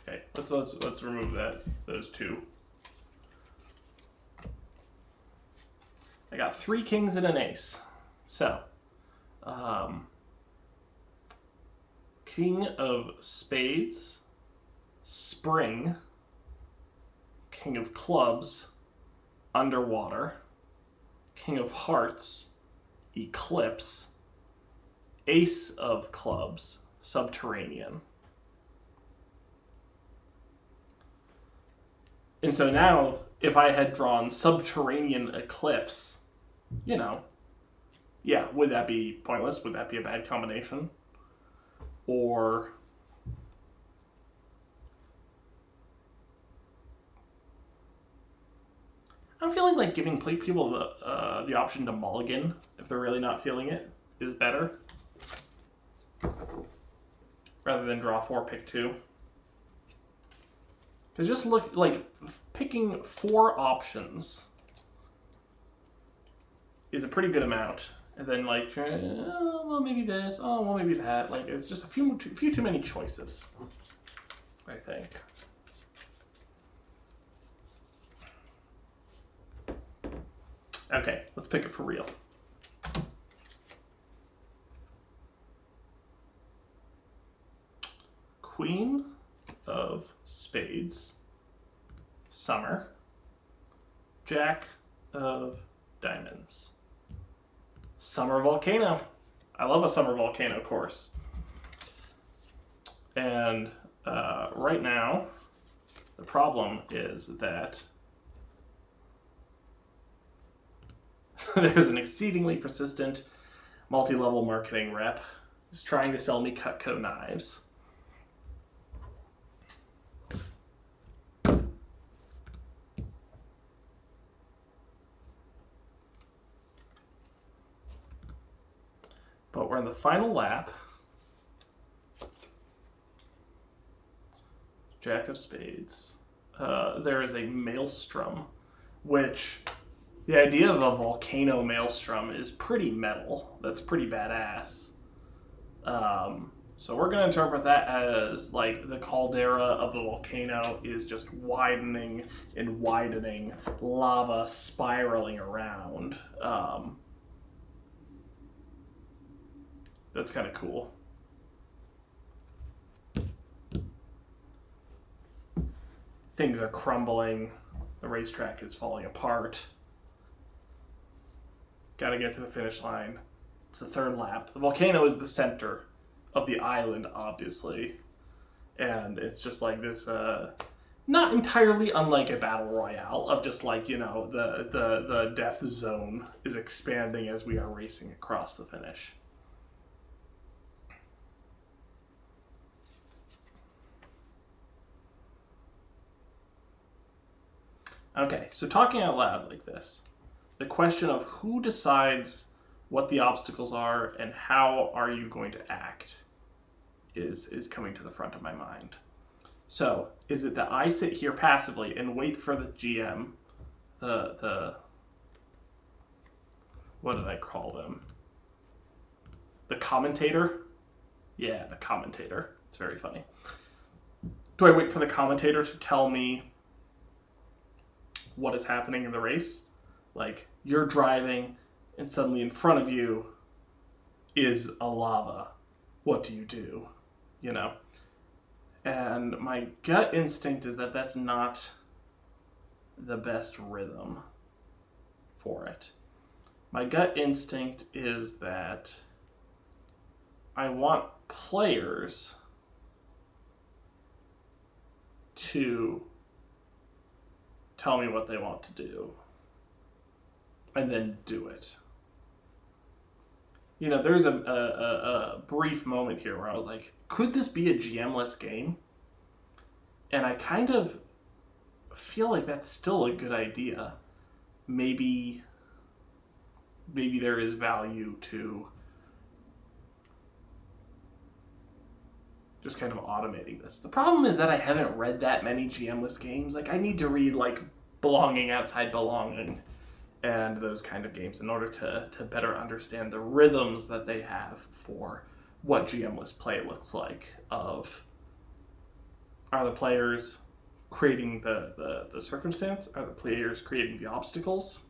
Okay, let's remove those 2. I got 3 kings and an ace. So, King of Spades, Spring, King of Clubs, Underwater, King of Hearts, Eclipse, Ace of Clubs, Subterranean. And so now, if I had drawn Subterranean Eclipse, you know, yeah, would that be pointless? Would that be a bad combination? Or I'm feeling like giving people the option to mulligan if they're really not feeling it is better, rather than draw 4, pick 2. Because just look, like, picking 4 options is a pretty good amount. And then, like, oh, well, maybe this, oh, well, maybe that. Like, it's just a few too many choices, I think. Okay, let's pick it for real. Queen of Spades, Summer, Jack of Diamonds. Summer Volcano. I love a Summer Volcano course. And right now, the problem is that there's an exceedingly persistent multi-level marketing rep who's trying to sell me Cutco knives. But we're in the final lap. Jack of Spades. There is a Maelstrom, which the idea of a volcano maelstrom is pretty metal. That's pretty badass. So we're going to interpret that as like the caldera of the volcano is just widening and widening, lava spiraling around. That's kind of cool. Things are crumbling. The racetrack is falling apart. Got to get to the finish line. It's the 3rd lap. The volcano is the center of the island, obviously. And it's just like this, not entirely unlike a battle royale of just like, you know, the death zone is expanding as we are racing across the finish. Okay, so talking out loud like this, the question of who decides what the obstacles are and how are you going to act is coming to the front of my mind. So, is it that I sit here passively and wait for the GM, the what did I call them? The commentator? Yeah, the commentator. It's very funny. Do I wait for the commentator to tell me what is happening in the race? Like, you're driving and suddenly in front of you is a lava. What do you do? You know? And my gut instinct is that that's not the best rhythm for it. My gut instinct is that I want players to tell me what they want to do and then do it. You know, there's a brief moment here where I was like, could this be a GM-less game? And I kind of feel like that's still a good idea. Maybe there is value to just kind of automating this. The problem is that I haven't read that many GM-less games. Like, I need to read, like, Belonging Outside Belonging and those kind of games in order to better understand the rhythms that they have for what GM-less play looks like. Are the players creating the circumstance? Are the players creating the obstacles?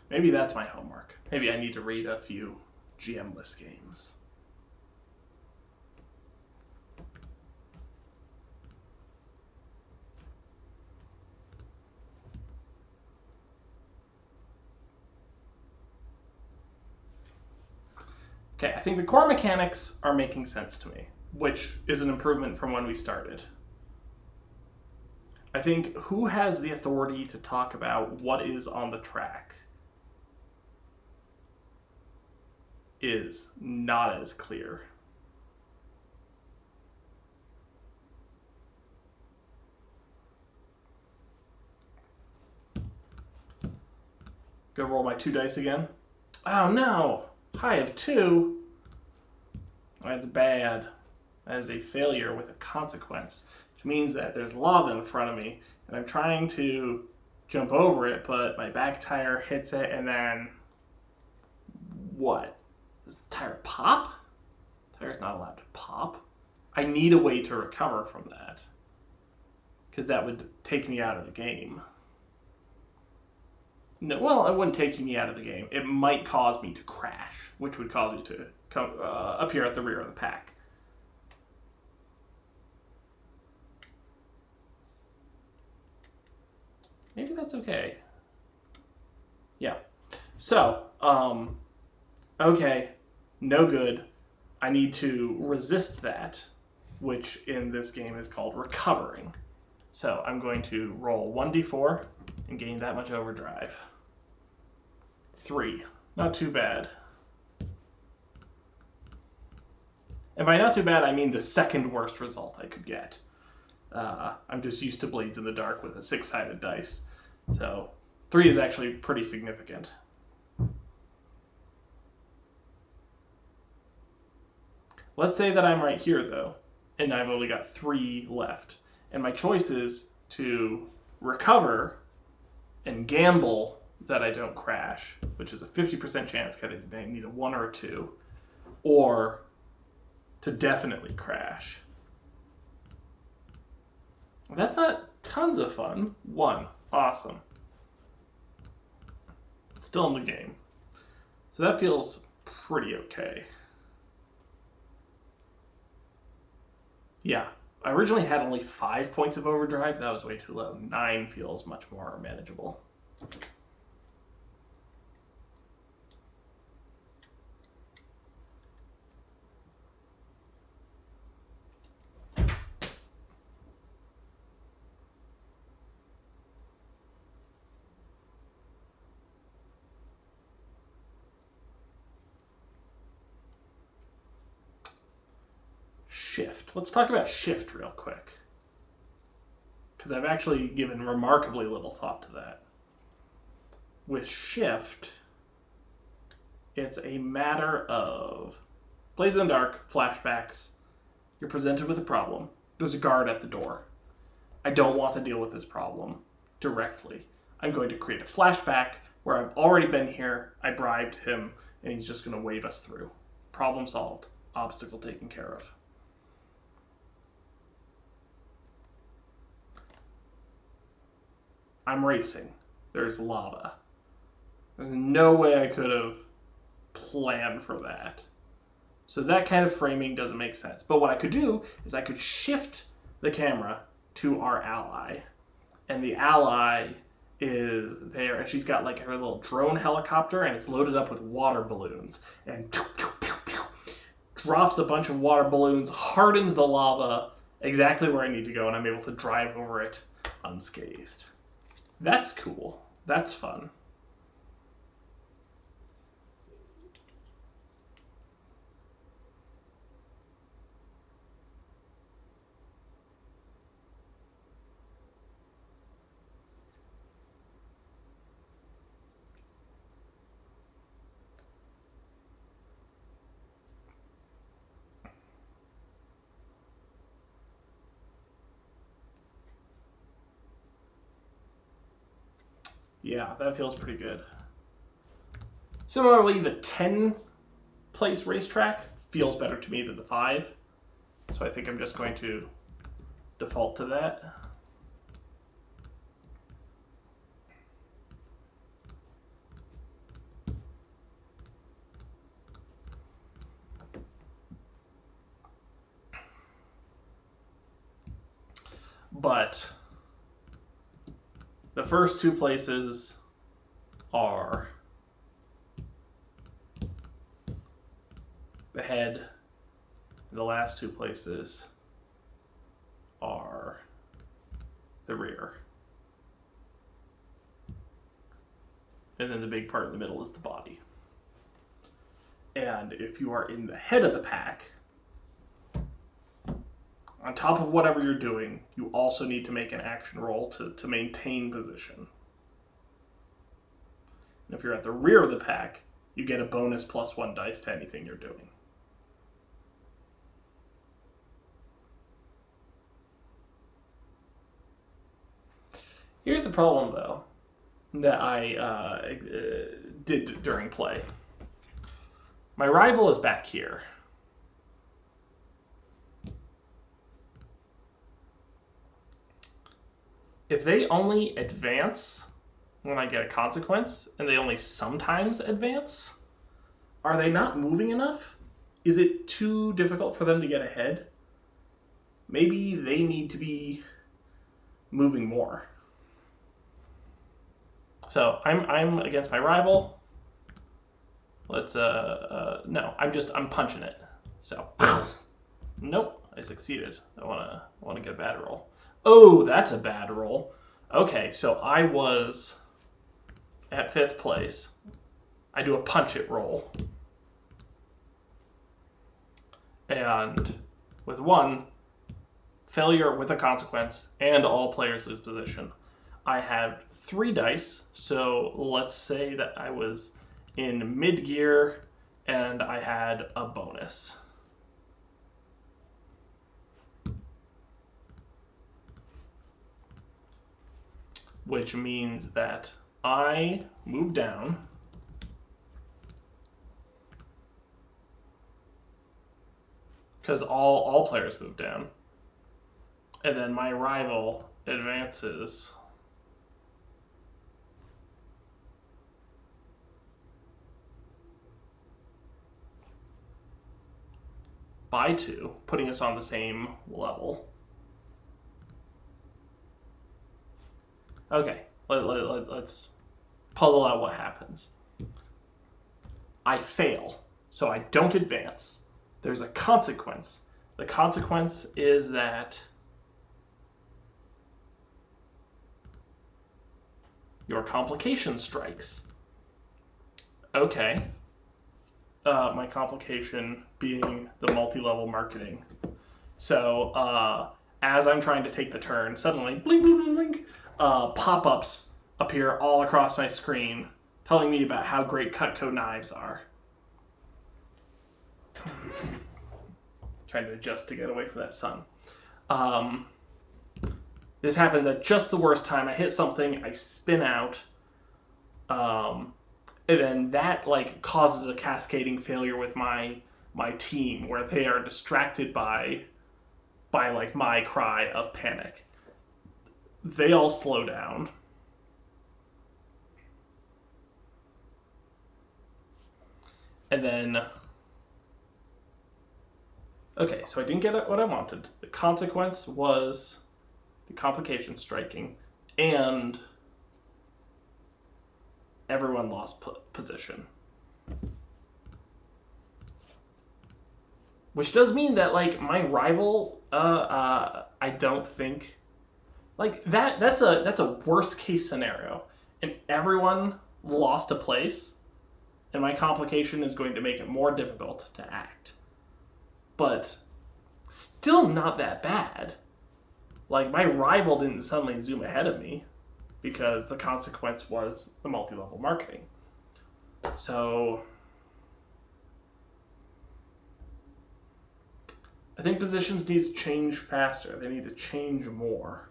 Maybe that's my homework. Maybe I need to read a few GM-less games. Okay, I think the core mechanics are making sense to me, which is an improvement from when we started. I think who has the authority to talk about what is on the track is not as clear. Gonna roll my 2 dice again. Oh no! High of 2? That's bad. That is a failure with a consequence, which means that there's lava in front of me, and I'm trying to jump over it, but my back tire hits it, and then what? Does the tire pop? The tire's not allowed to pop. I need a way to recover from that, because that would take me out of the game. No, well, it wouldn't take me out of the game. It might cause me to crash, which would cause me to come appear at the rear of the pack. Maybe that's okay. Yeah. So, okay, no good. I need to resist that, which in this game is called recovering. So I'm going to roll 1d4 and gain that much overdrive. 3. Not too bad. And by not too bad, I mean the second worst result I could get. I'm just used to Blades in the Dark with a 6-sided dice. So 3 is actually pretty significant. Let's say that I'm right here, though, and I've only got 3 left. And my choice is to recover and gamble that I don't crash, which is a 50% chance because I need a 1 or a 2, or to definitely crash. That's not tons of fun. 1. Awesome. Still in the game. So that feels pretty okay. Yeah. I originally had only 5 points of overdrive. That was way too low. 9 feels much more manageable. Shift. Let's talk about shift real quick, because I've actually given remarkably little thought to that. With shift, it's a matter of Blades in the Dark, flashbacks. You're presented with a problem. There's a guard at the door. I don't want to deal with this problem directly. I'm going to create a flashback where I've already been here, I bribed him, and he's just going to wave us through. Problem solved. Obstacle taken care of. I'm racing. There's lava. There's no way I could have planned for that. So that kind of framing doesn't make sense. But what I could do is I could shift the camera to our ally. And the ally is there, and she's got like her little drone helicopter, and it's loaded up with water balloons. And pew, pew, pew, pew, drops a bunch of water balloons, hardens the lava exactly where I need to go, and I'm able to drive over it unscathed. That's cool. That's fun. Yeah, that feels pretty good. Similarly, the 10-place racetrack feels better to me than the 5. So I think I'm just going to default to that. But the first 2 places are the head. The last 2 places are the rear. And then the big part in the middle is the body. And if you are in the head of the pack, on top of whatever you're doing, you also need to make an action roll to maintain position. And if you're at the rear of the pack, you get a bonus +1 dice to anything you're doing. Here's the problem, though, that I did during play. My rival is back here. If they only advance when I get a consequence, and they only sometimes advance, are they not moving enough? Is it too difficult for them to get ahead? Maybe they need to be moving more. So I'm against my rival. Let's no, I'm punching it. So nope, I succeeded. I wanna get a bad roll. Oh, that's a bad roll. Okay, so I was at 5th place. I do a punch it roll. And with 1, failure with a consequence, and all players lose position. I had 3 dice, so let's say that I was in mid-gear and I had a bonus. Which means that I move down. Because all players move down. And then my rival advances by 2, putting us on the same level. Okay, let's puzzle out what happens. I fail, so I don't advance. There's a consequence. The consequence is that your complication strikes. Okay. My complication being the multi-level marketing. So as I'm trying to take the turn, suddenly, blink, blink, blink, blink, pop-ups appear all across my screen telling me about how great Cutco knives are. Trying to adjust to get away from that sun. This happens at just the worst time. I hit something, I spin out, and then that causes a cascading failure with my team, where they are distracted by my cry of panic. They all slow down. And then Okay, so I didn't get what I wanted. The consequence was the complication striking, and everyone lost position. Which does mean that, like, my rival, I don't think, like, that's a worst case scenario. And everyone lost a place, and my complication is going to make it more difficult to act. But still not that bad. Like, my rival didn't suddenly zoom ahead of me because the consequence was the multi-level marketing. So I think positions need to change faster. They need to change more.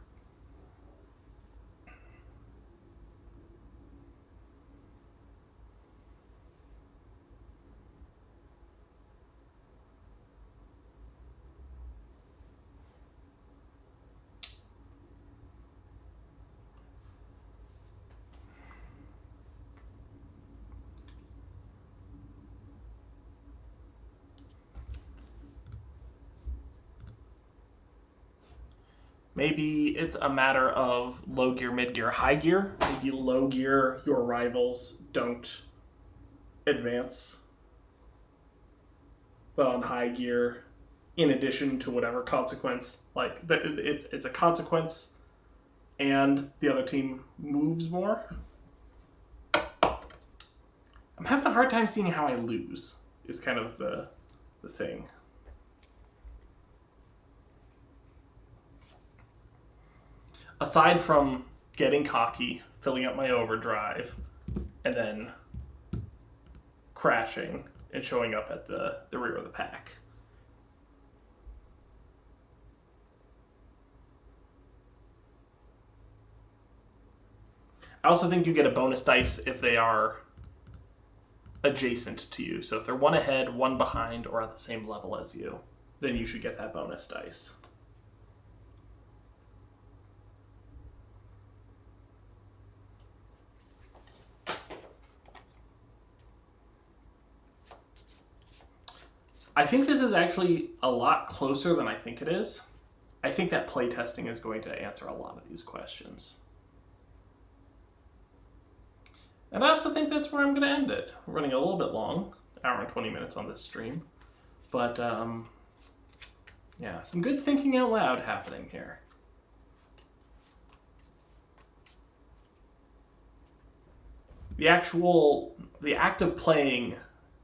Maybe it's a matter of low gear, mid gear, high gear. Maybe low gear, your rivals don't advance. But on high gear, in addition to whatever consequence, like it's a consequence and the other team moves more. I'm having a hard time seeing how I lose, is kind of the thing. Aside from getting cocky, filling up my overdrive, and then crashing and showing up at the rear of the pack. I also think you get a bonus dice if they are adjacent to you. So if they're one ahead, one behind, or at the same level as you, then you should get that bonus dice. I think this is actually a lot closer than I think it is. I think that playtesting is going to answer a lot of these questions. And I also think that's where I'm going to end it. We're running a little bit long, hour and 20 minutes on this stream. But, yeah, some good thinking out loud happening here. The act of playing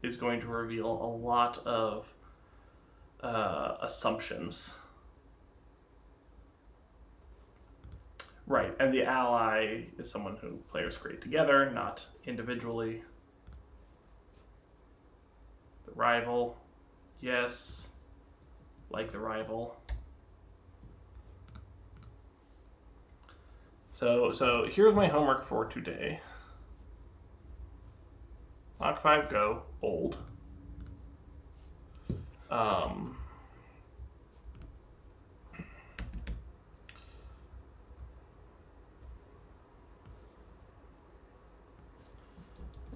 is going to reveal a lot of assumptions. Right, and the ally is someone who players create together, not individually. The rival, yes, like the rival. So here's my homework for today. Mach 5 Go, old.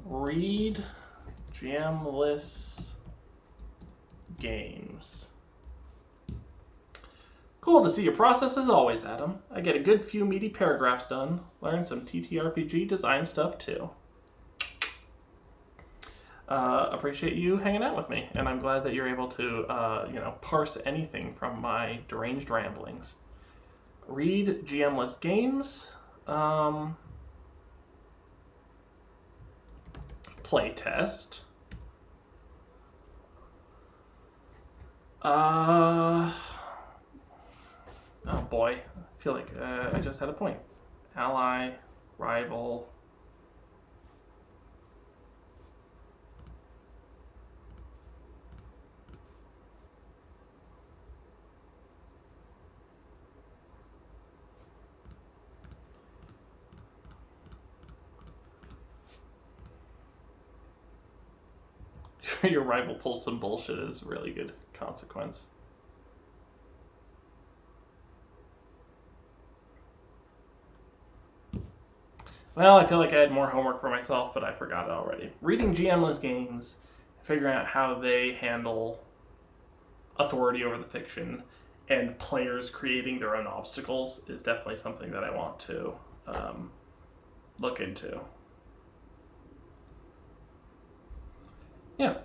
Read GM-less games. Cool to see your process as always, Adam. I get a good few meaty paragraphs done. Learn some TTRPG design stuff too. Appreciate you hanging out with me, and I'm glad that you're able to, parse anything from my deranged ramblings. Read GM-less games. Playtest. Oh boy, I feel like I just had a point. Ally, rival. Your rival pulls some bullshit is a really good consequence. Well, I feel like I had more homework for myself, but I forgot it already. Reading GM-less games, figuring out how they handle authority over the fiction, and players creating their own obstacles is definitely something that I want to look into. Yeah.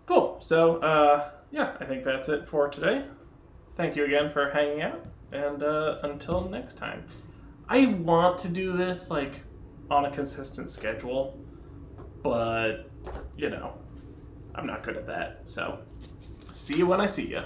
Cool. So, yeah, I think that's it for today. Thank you again for hanging out, and until next time. I want to do this, like, on a consistent schedule, but, you know, I'm not good at that. So, see you when I see you.